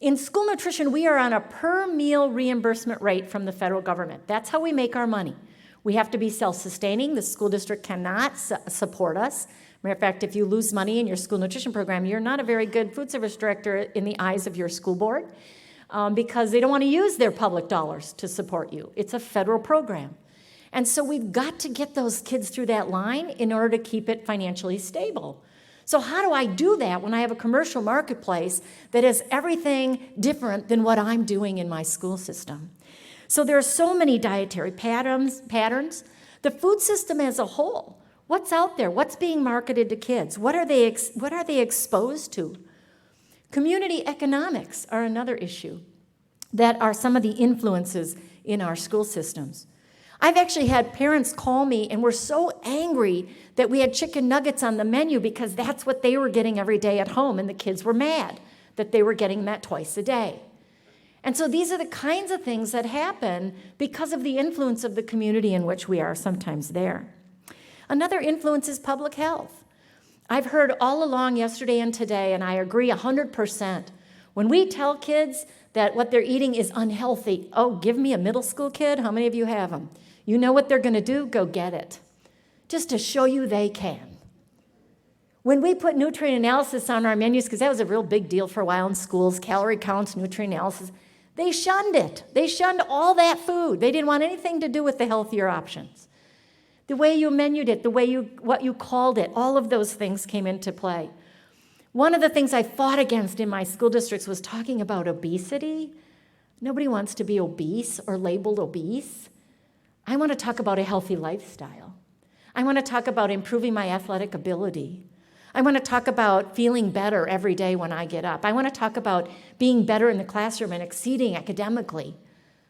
In school nutrition, we are on a per meal reimbursement rate from the federal government. That's how we make our money. We have to be self-sustaining. The school district cannot support us. Matter of fact, if you lose money in your school nutrition program, you're not a very good food service director in the eyes of your school board because they don't want to use their public dollars to support you. It's a federal program. And so we've got to get those kids through that line in order to keep it financially stable. So how do I do that when I have a commercial marketplace that is everything different than what I'm doing in my school system? So there are so many dietary patterns. The food system as a whole, what's out there? What's being marketed to kids? What are they exposed to? Community economics are another issue that are some of the influences in our school systems. I've actually had parents call me and were so angry that we had chicken nuggets on the menu because that's what they were getting every day at home, and the kids were mad that they were getting that twice a day. And so these are the kinds of things that happen because of the influence of the community in which we are sometimes there. Another influence is public health. I've heard all along yesterday and today, and I agree 100%. When we tell kids that what they're eating is unhealthy, oh, give me a middle school kid. How many of you have them? You know what they're going to do? Go get it. Just to show you they can. When we put nutrient analysis on our menus, because that was a real big deal for a while in schools, calorie counts, nutrient analysis, they shunned it. They shunned all that food. They didn't want anything to do with the healthier options. The way you menued it, what you called it, all of those things came into play. One of the things I fought against in my school districts was talking about obesity. Nobody wants to be obese or labeled obese. I want to talk about a healthy lifestyle. I want to talk about improving my athletic ability. I want to talk about feeling better every day when I get up. I want to talk about being better in the classroom and exceeding academically.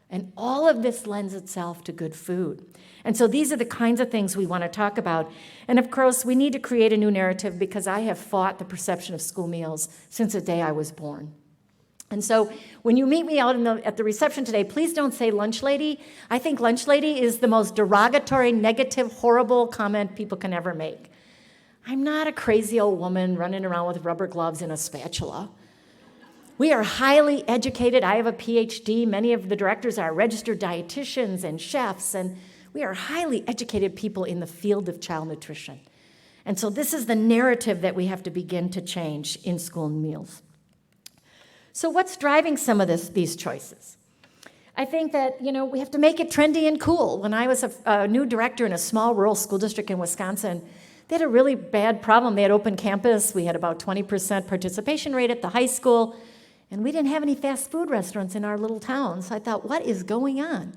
And all of this lends itself to good food. And so these are the kinds of things we want to talk about. And of course, we need to create a new narrative because I have fought the perception of school meals since the day I was born. And so when you meet me out at the reception today, please don't say lunch lady. I think lunch lady is the most derogatory, negative, horrible comment people can ever make. I'm not a crazy old woman running around with rubber gloves and a spatula. We are highly educated. I have a PhD. Many of the directors are registered dietitians and chefs, and we are highly educated people in the field of child nutrition. And so this is the narrative that we have to begin to change in school meals. So what's driving some of these choices? I think that, we have to make it trendy and cool. When I was a new director in a small rural school district in Wisconsin, they had a really bad problem. They had open campus. We had about 20% participation rate at the high school, and we didn't have any fast food restaurants in our little town. So I thought, what is going on?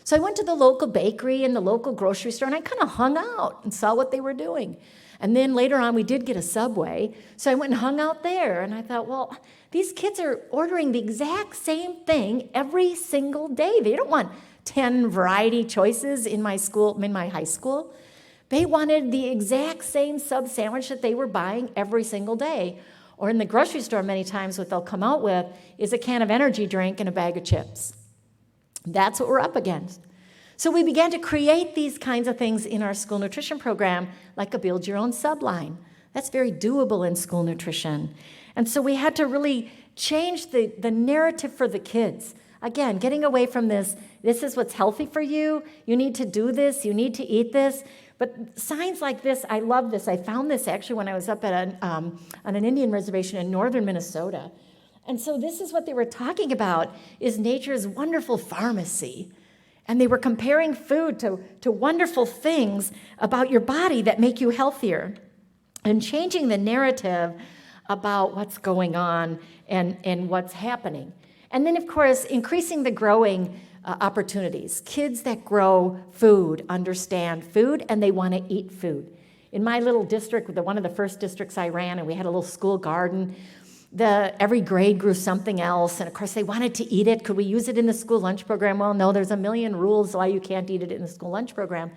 So I went to the local bakery and the local grocery store, and I kind of hung out and saw what they were doing. And then later on, we did get a Subway, so I went and hung out there, and I thought, well, these kids are ordering the exact same thing every single day. They don't want 10 variety choices in my high school. They wanted the exact same sub sandwich that they were buying every single day. Or in the grocery store, many times what they'll come out with is a can of energy drink and a bag of chips. That's what we're up against. So we began to create these kinds of things in our school nutrition program, like a build your own subline. That's very doable in school nutrition. And so we had to really change the narrative for the kids. Again, getting away from this is what's healthy for you, you need to do this, you need to eat this. But signs like this, I love this. I found this actually when I was up at on an Indian reservation in northern Minnesota. And so this is what they were talking about, is nature's wonderful pharmacy. And they were comparing food to wonderful things about your body that make you healthier, and changing the narrative about what's going on and what's happening. And then, of course, increasing the growing opportunities. Kids that grow food understand food, and they want to eat food. In my little district, one of the first districts I ran, and we had a little school garden, every grade grew something else, and of course they wanted to eat it. Could we use it in the school lunch program? Well, no, there's a million rules why you can't eat it in the school lunch program.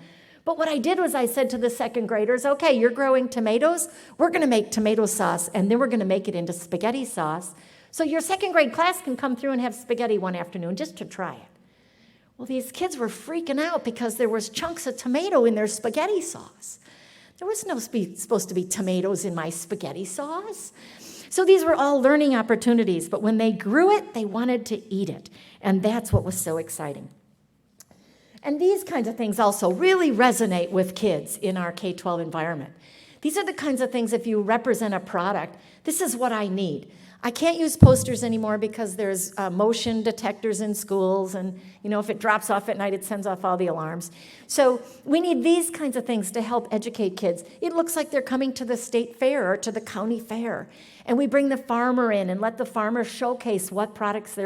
But what I did was I said to the second graders, okay, you're growing tomatoes, we're going to make tomato sauce, and then we're going to make it into spaghetti sauce. So your second grade class can come through and have spaghetti one afternoon just to try it. Well, these kids were freaking out because there was chunks of tomato in their spaghetti sauce. There was no supposed to be tomatoes in my spaghetti sauce. So these were all learning opportunities, but when they grew it, they wanted to eat it. And that's what was so exciting. And these kinds of things also really resonate with kids in our K-12 environment. These are the kinds of things, if you represent a product, this is what I need. I can't use posters anymore because there's motion detectors in schools, and if it drops off at night, it sends off all the alarms. So we need these kinds of things to help educate kids. It looks like they're coming to the state fair or to the county fair, and we bring the farmer in and let the farmer showcase what products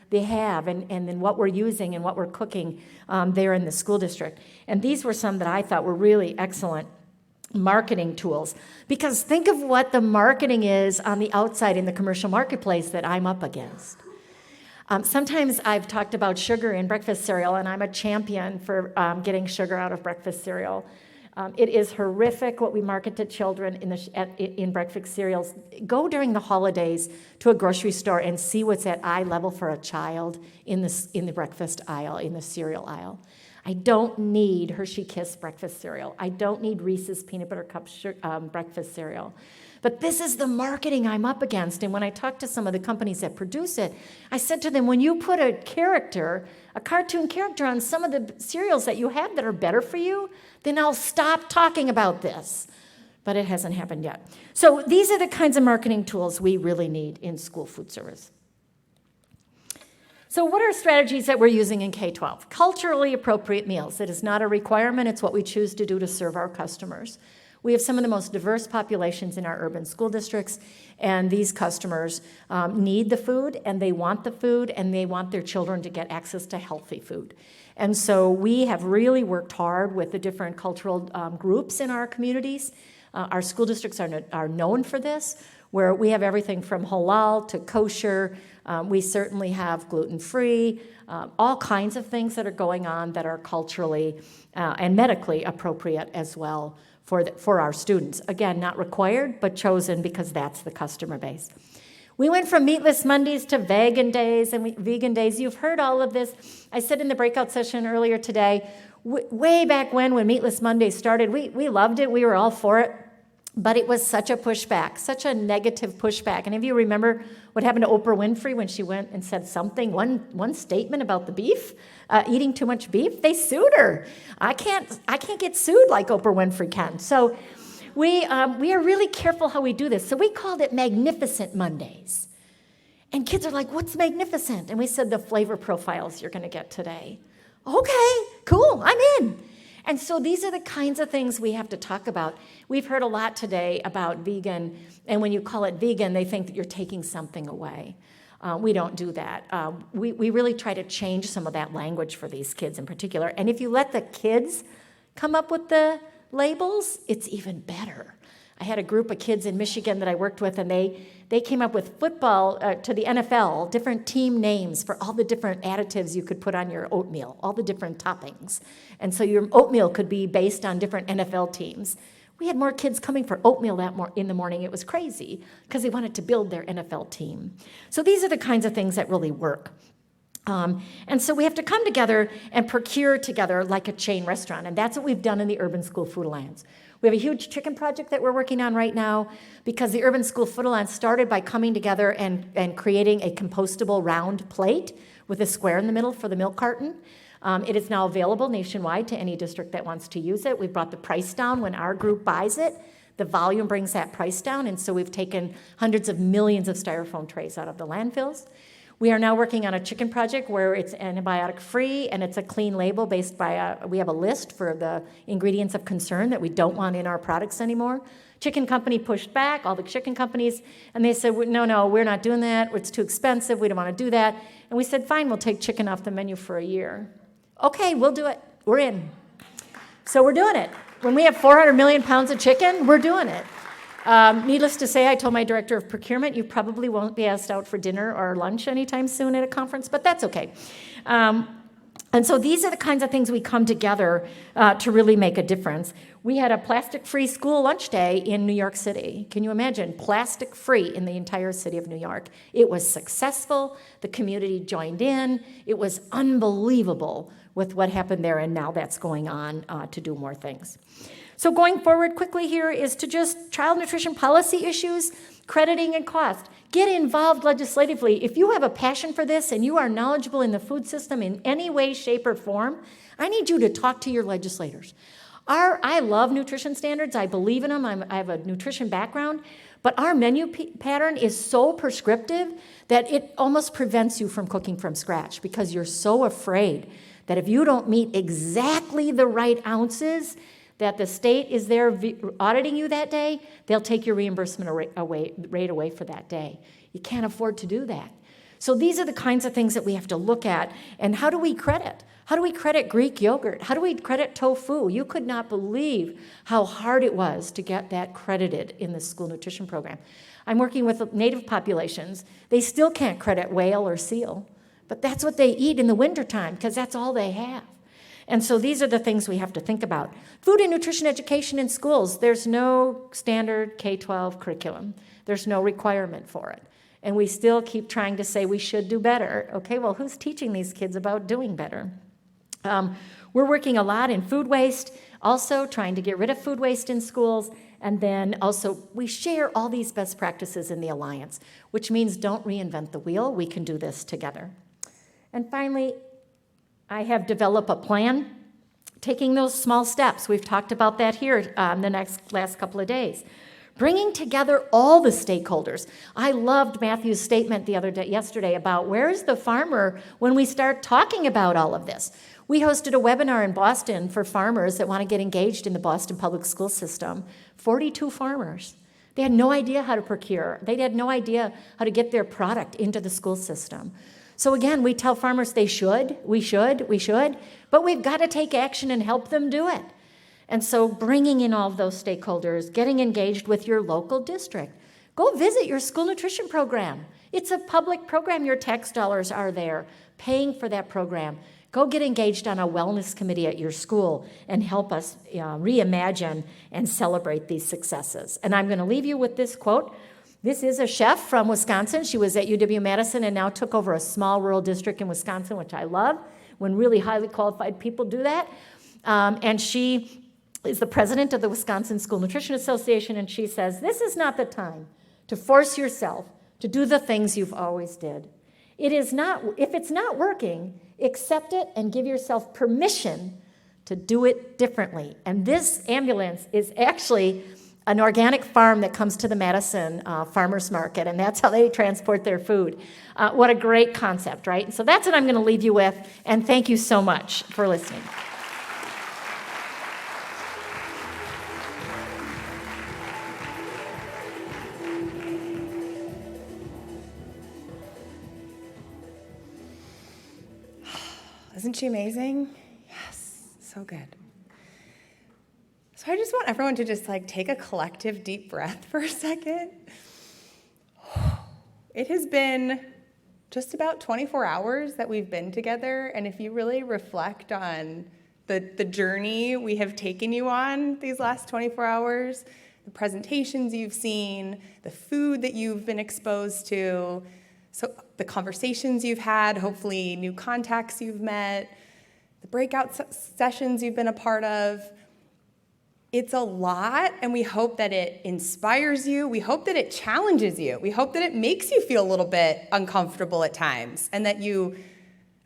they have and then what we're using and what we're cooking there in the school district. And these were some that I thought were really excellent marketing tools, because think of what the marketing is on the outside in the commercial marketplace that I'm up against. Sometimes I've talked about sugar in breakfast cereal, and I'm a champion for getting sugar out of breakfast cereal. It is horrific what we market to children in breakfast cereals. Go during the holidays to a grocery store and see what's at eye level for a child in the breakfast aisle, in the cereal aisle. I don't need Hershey Kiss breakfast cereal. I don't need Reese's Peanut Butter Cup breakfast cereal. But this is the marketing I'm up against. And when I talked to some of the companies that produce it, I said to them, when you put a cartoon character on some of the cereals that you have that are better for you, then I'll stop talking about this. But it hasn't happened yet. So these are the kinds of marketing tools we really need in school food service. So what are strategies that we're using in K-12? Culturally appropriate meals. It is not a requirement. It's what we choose to do to serve our customers. We have some of the most diverse populations in our urban school districts, and these customers need the food, and they want the food, and they want their children to get access to healthy food. And so we have really worked hard with the different cultural groups in our communities. Our school districts are known for this, where we have everything from halal to kosher. We certainly have gluten-free, all kinds of things that are going on that are culturally and medically appropriate as well for our students. Again, not required, but chosen because that's the customer base. We went from meatless Mondays to vegan days and vegan days. You've heard all of this. I said in the breakout session earlier today, way back when Meatless Mondays started, we loved it. We were all for it. But it was such a pushback, such a negative pushback. And if you remember what happened to Oprah Winfrey when she went and said something, one statement about the beef, eating too much beef, they sued her. I can't get sued like Oprah Winfrey can. So we are really careful how we do this. So we called it Magnificent Mondays. And kids are like, what's magnificent? And we said, the flavor profiles you're going to get today. Okay, cool, I'm in. And so these are the kinds of things we have to talk about. We've heard a lot today about vegan, and when you call it vegan, they think that you're taking something away. We don't do that. We really try to change some of that language for these kids in particular. And if you let the kids come up with the labels, it's even better. I had a group of kids in Michigan that I worked with, and they came up with football to the NFL, different team names for all the different additives you could put on your oatmeal, all the different toppings. And so your oatmeal could be based on different NFL teams. We had more kids coming for oatmeal in the morning. It was crazy because they wanted to build their NFL team. So these are the kinds of things that really work. And so we have to come together and procure together like a chain restaurant. And that's what we've done in the Urban School Food Alliance. We have a huge chicken project that we're working on right now because the Urban School Food Alliance started by coming together and creating a compostable round plate with a square in the middle for the milk carton. It is now available nationwide to any district that wants to use it. We've brought the price down when our group buys it. The volume brings that price down, and so we've taken hundreds of millions of styrofoam trays out of the landfills. We are now working on a chicken project where it's antibiotic-free and it's a clean label based by we have a list for the ingredients of concern that we don't want in our products anymore. Chicken company pushed back, all the chicken companies, and they said, no, we're not doing that. It's too expensive. We don't want to do that. And we said, fine, we'll take chicken off the menu for a year. Okay, we'll do it. We're in. So we're doing it. When we have 400 million pounds of chicken, we're doing it. Needless to say, I told my director of procurement, you probably won't be asked out for dinner or lunch anytime soon at a conference, but that's okay. And so these are the kinds of things we come together to really make a difference. We had a plastic-free school lunch day in New York City. Can you imagine? Plastic-free in the entire city of New York. It was successful. The community joined in. It was unbelievable with what happened there, and now that's going on to do more things. So going forward quickly here is to just child nutrition policy issues, crediting and cost. Get involved legislatively. If you have a passion for this and you are knowledgeable in the food system in any way, shape, or form, I need you to talk to your legislators. I love nutrition standards. I believe in them. I have a nutrition background. But our menu pattern is so prescriptive that it almost prevents you from cooking from scratch because you're so afraid that if you don't meet exactly the right ounces, that the state is there auditing you that day, they'll take your reimbursement rate away for that day. You can't afford to do that. So these are the kinds of things that we have to look at. And how do we credit? How do we credit Greek yogurt? How do we credit tofu? You could not believe how hard it was to get that credited in the school nutrition program. I'm working with native populations. They still can't credit whale or seal, but that's what they eat in the wintertime because that's all they have. And so these are the things we have to think about. Food and nutrition education in schools, there's no standard K-12 curriculum. There's no requirement for it. And we still keep trying to say we should do better. Okay, well, who's teaching these kids about doing better? We're working a lot in food waste, also trying to get rid of food waste in schools. And then also we share all these best practices in the Alliance, which means don't reinvent the wheel. We can do this together. And finally, I have developed a plan, taking those small steps. We've talked about that here in the last couple of days. Bringing together all the stakeholders. I loved Matthew's statement yesterday about where's the farmer when we start talking about all of this. We hosted a webinar in Boston for farmers that want to get engaged in the Boston public school system. 42 farmers. They had no idea how to procure. They had no idea how to get their product into the school system. So again, we tell farmers we should, but we've got to take action and help them do it. And so bringing in all of those stakeholders, getting engaged with your local district. Go visit your school nutrition program. It's a public program. Your tax dollars are there paying for that program. Go get engaged on a wellness committee at your school and help us reimagine and celebrate these successes. And I'm going to leave you with this quote. This is a chef from Wisconsin. She was at UW-Madison and now took over a small rural district in Wisconsin, which I love, when really highly qualified people do that. And she is the president of the Wisconsin School Nutrition Association, and she says, this is not the time to force yourself to do the things you've always did. It is not, if it's not working, accept it and give yourself permission to do it differently. And this ambulance is actually an organic farm that comes to the Madison Farmers Market, and that's how they transport their food. What a great concept, right? And so that's what I'm going to leave you with, and thank you so much for listening. Isn't she amazing? Yes, so good. So I just want everyone to just take a collective deep breath for a second. It has been just about 24 hours that we've been together, and if you really reflect on the journey we have taken you on these last 24 hours, the presentations you've seen, the food that you've been exposed to, so the conversations you've had, hopefully new contacts you've met, the breakout sessions you've been a part of, it's a lot, and we hope that it inspires you. We hope that it challenges you. We hope that it makes you feel a little bit uncomfortable at times, and that you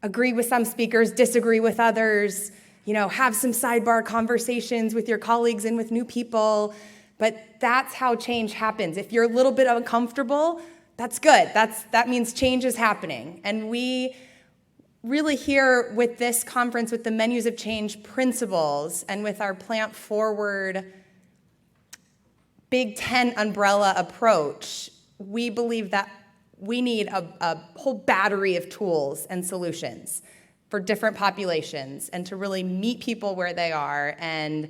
agree with some speakers, disagree with others, have some sidebar conversations with your colleagues and with new people. But that's how change happens. If you're a little bit uncomfortable, that's good. That means change is happening. And we really here with this conference, with the Menus of Change principles, and with our plant forward Big Tent umbrella approach, we believe that we need a whole battery of tools and solutions for different populations, and to really meet people where they are, and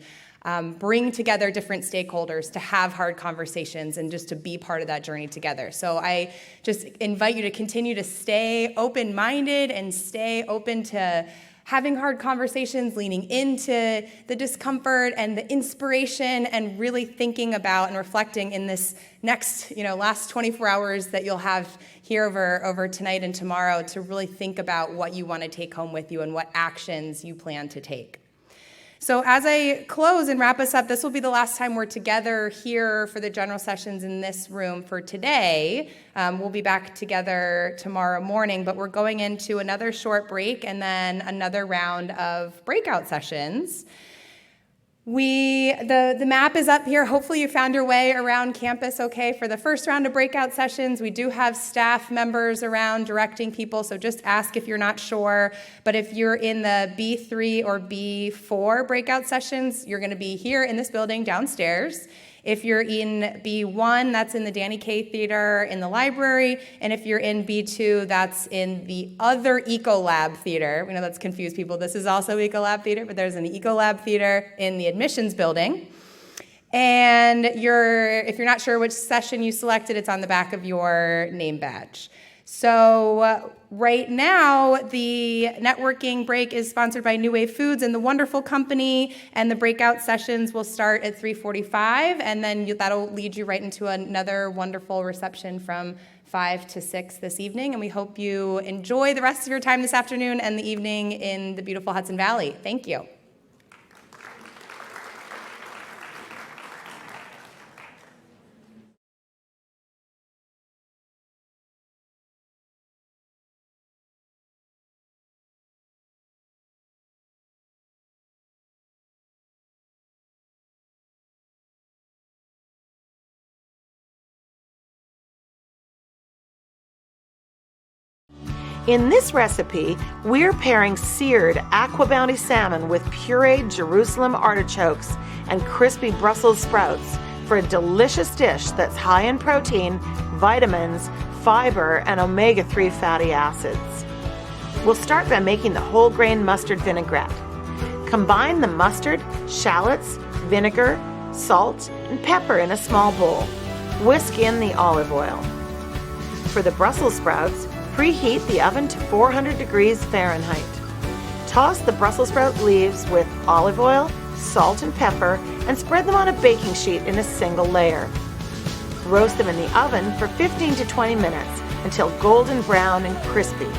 bring together different stakeholders to have hard conversations and just to be part of that journey together. So I just invite you to continue to stay open-minded and stay open to having hard conversations, leaning into the discomfort and the inspiration, and really thinking about and reflecting in this next, last 24 hours that you'll have here over tonight and tomorrow, to really think about what you want to take home with you and what actions you plan to take. So as I close and wrap us up, this will be the last time we're together here for the general sessions in this room for today. We'll be back together tomorrow morning, but we're going into another short break and then another round of breakout sessions. The map is up here. Hopefully you found your way around campus okay for the first round of breakout sessions. We do have staff members around directing people, so just ask if you're not sure. But if you're in the B3 or B4 breakout sessions, you're going to be here in this building downstairs. If you're in B1, that's in the Danny Kaye Theater in the library. And if you're in B2, that's in the other Ecolab Theater. We know that's confused people. This is also Ecolab Theater, but there's an Ecolab Theater in the admissions building. And if you're not sure which session you selected, it's on the back of your name badge. So right now, the networking break is sponsored by New Wave Foods and the wonderful company, and the breakout sessions will start at 3:45, and then that'll lead you right into another wonderful reception from 5 to 6 this evening, and we hope you enjoy the rest of your time this afternoon and the evening in the beautiful Hudson Valley. Thank you. In this recipe, we're pairing seared Aqua Bounty salmon with pureed Jerusalem artichokes and crispy Brussels sprouts for a delicious dish that's high in protein, vitamins, fiber, and omega-3 fatty acids. We'll start by making the whole grain mustard vinaigrette. Combine the mustard, shallots, vinegar, salt, and pepper in a small bowl. Whisk in the olive oil. For the Brussels sprouts, preheat the oven to 400 degrees Fahrenheit. Toss the Brussels sprout leaves with olive oil, salt, and pepper, and spread them on a baking sheet in a single layer. Roast them in the oven for 15 to 20 minutes until golden brown and crispy.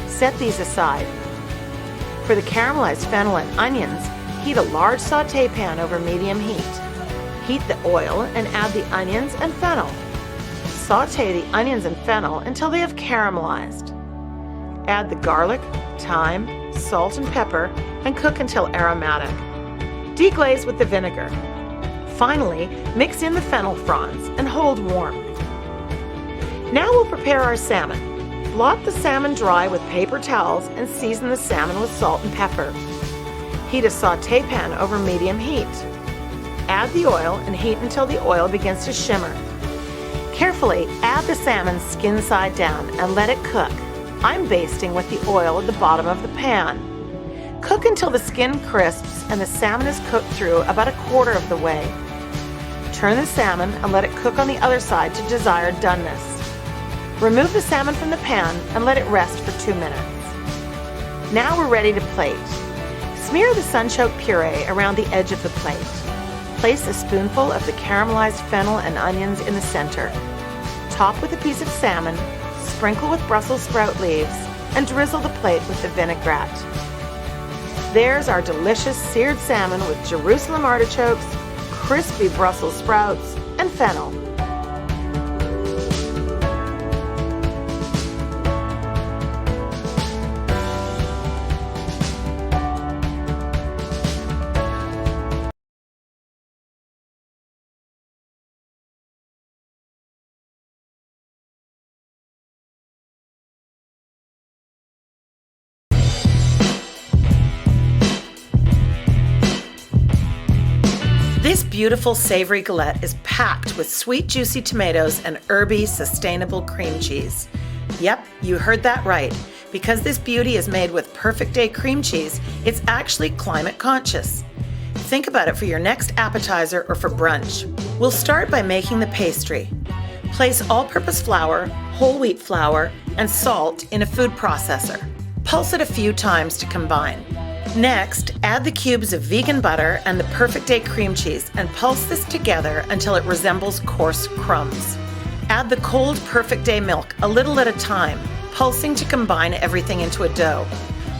Set these aside. For the caramelized fennel and onions, heat a large sauté pan over medium heat. Heat the oil and add the onions and fennel. Sauté the onions and fennel until they have caramelized. Add the garlic, thyme, salt, and pepper, and cook until aromatic. Deglaze with the vinegar. Finally, mix in the fennel fronds and hold warm. Now we'll prepare our salmon. Blot the salmon dry with paper towels and season the salmon with salt and pepper. Heat a sauté pan over medium heat. Add the oil and heat until the oil begins to shimmer. Carefully add the salmon skin side down and let it cook. I'm basting with the oil at the bottom of the pan. Cook until the skin crisps and the salmon is cooked through about a quarter of the way. Turn the salmon and let it cook on the other side to desired doneness. Remove the salmon from the pan and let it rest for 2 minutes. Now we're ready to plate. Smear the sun-soaked puree around the edge of the plate. Place a spoonful of the caramelized fennel and onions in the center. Top with a piece of salmon, sprinkle with Brussels sprout leaves, and drizzle the plate with the vinaigrette. There's our delicious seared salmon with Jerusalem artichokes, crispy Brussels sprouts, and fennel. This beautiful savory galette is packed with sweet, juicy tomatoes and herby, sustainable cream cheese. Yep, you heard that right. Because this beauty is made with perfect day cream cheese, it's actually climate conscious. Think about it for your next appetizer or for brunch. We'll start by making the pastry. Place all-purpose flour, whole wheat flour, and salt in a food processor. Pulse it a few times to combine. Next, add the cubes of vegan butter and the perfect day cream cheese and pulse this together until it resembles coarse crumbs. Add the cold perfect day milk a little at a time, pulsing to combine everything into a dough.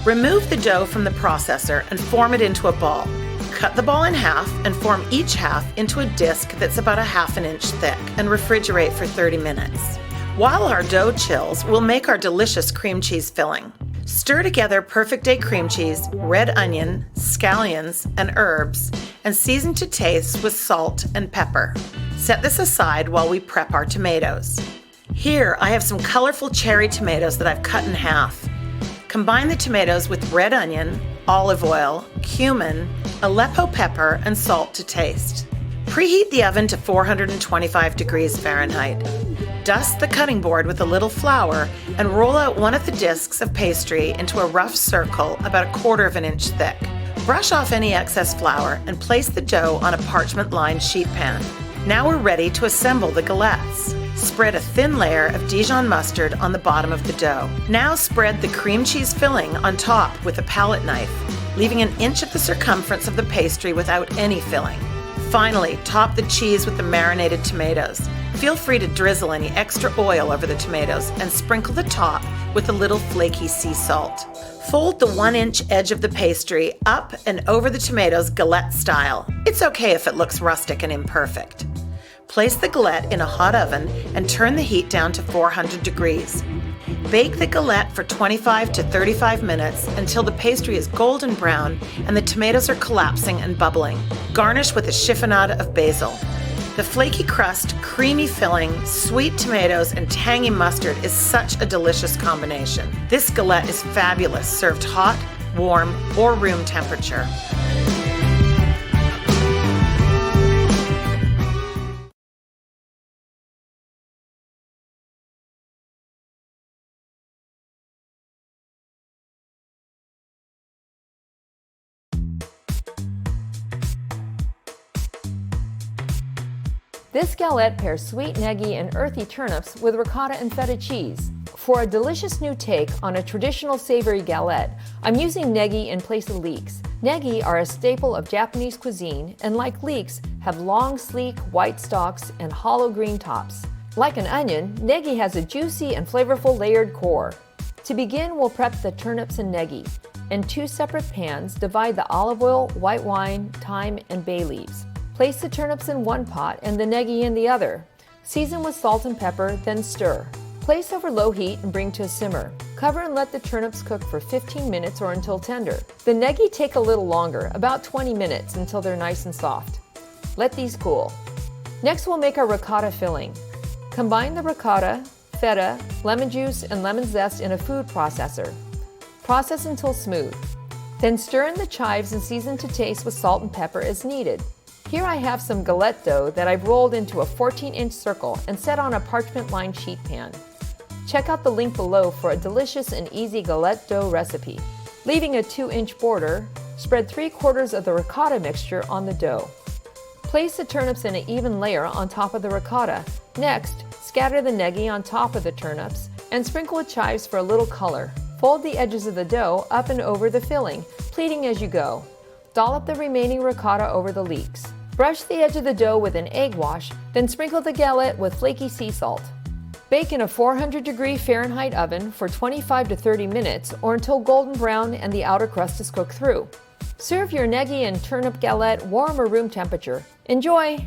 Remove the dough from the processor and form it into a ball. Cut the ball in half and form each half into a disc that's about 1/2 inch thick and refrigerate for 30 minutes. While our dough chills, we'll make our delicious cream cheese filling. Stir together perfect day cream cheese, red onion, scallions, and herbs, and season to taste with salt and pepper. Set this aside while we prep our tomatoes. Here, I have some colorful cherry tomatoes that I've cut in half. Combine the tomatoes with red onion, olive oil, cumin, Aleppo pepper, and salt to taste. Preheat the oven to 425 degrees Fahrenheit. Dust the cutting board with a little flour and roll out one of the discs of pastry into a rough circle about 1/4 inch thick. Brush off any excess flour and place the dough on a parchment-lined sheet pan. Now we're ready to assemble the galettes. Spread a thin layer of Dijon mustard on the bottom of the dough. Now spread the cream cheese filling on top with a palette knife, leaving 1 inch of the circumference of the pastry without any filling. Finally, top the cheese with the marinated tomatoes. Feel free to drizzle any extra oil over the tomatoes and sprinkle the top with a little flaky sea salt. Fold the 1 inch edge of the pastry up and over the tomatoes galette style. It's okay if it looks rustic and imperfect. Place the galette in a hot oven and turn the heat down to 400 degrees. Bake the galette for 25 to 35 minutes until the pastry is golden brown and the tomatoes are collapsing and bubbling. Garnish with a chiffonade of basil. The flaky crust, creamy filling, sweet tomatoes, and tangy mustard is such a delicious combination. This galette is fabulous, served hot, warm, or room temperature. This galette pairs sweet negi and earthy turnips with ricotta and feta cheese. For a delicious new take on a traditional savory galette, I'm using negi in place of leeks. Negi are a staple of Japanese cuisine and, like leeks, have long, sleek, white stalks and hollow green tops. Like an onion, negi has a juicy and flavorful layered core. To begin, we'll prep the turnips and negi. In 2 separate pans, divide the olive oil, white wine, thyme, and bay leaves. Place the turnips in one pot and the negi in the other. Season with salt and pepper, then stir. Place over low heat and bring to a simmer. Cover and let the turnips cook for 15 minutes or until tender. The negi take a little longer, about 20 minutes, until they're nice and soft. Let these cool. Next, we'll make our ricotta filling. Combine the ricotta, feta, lemon juice, and lemon zest in a food processor. Process until smooth. Then stir in the chives and season to taste with salt and pepper as needed. Here I have some galette dough that I've rolled into a 14-inch circle and set on a parchment-lined sheet pan. Check out the link below for a delicious and easy galette dough recipe. Leaving a 2-inch border, spread 3/4 of the ricotta mixture on the dough. Place the turnips in an even layer on top of the ricotta. Next, scatter the negi on top of the turnips and sprinkle with chives for a little color. Fold the edges of the dough up and over the filling, pleating as you go. Dollop the remaining ricotta over the leeks. Brush the edge of the dough with an egg wash, then sprinkle the galette with flaky sea salt. Bake in a 400-degree Fahrenheit oven for 25 to 30 minutes or until golden brown and the outer crust is cooked through. Serve your negi and turnip galette warm or room temperature. Enjoy!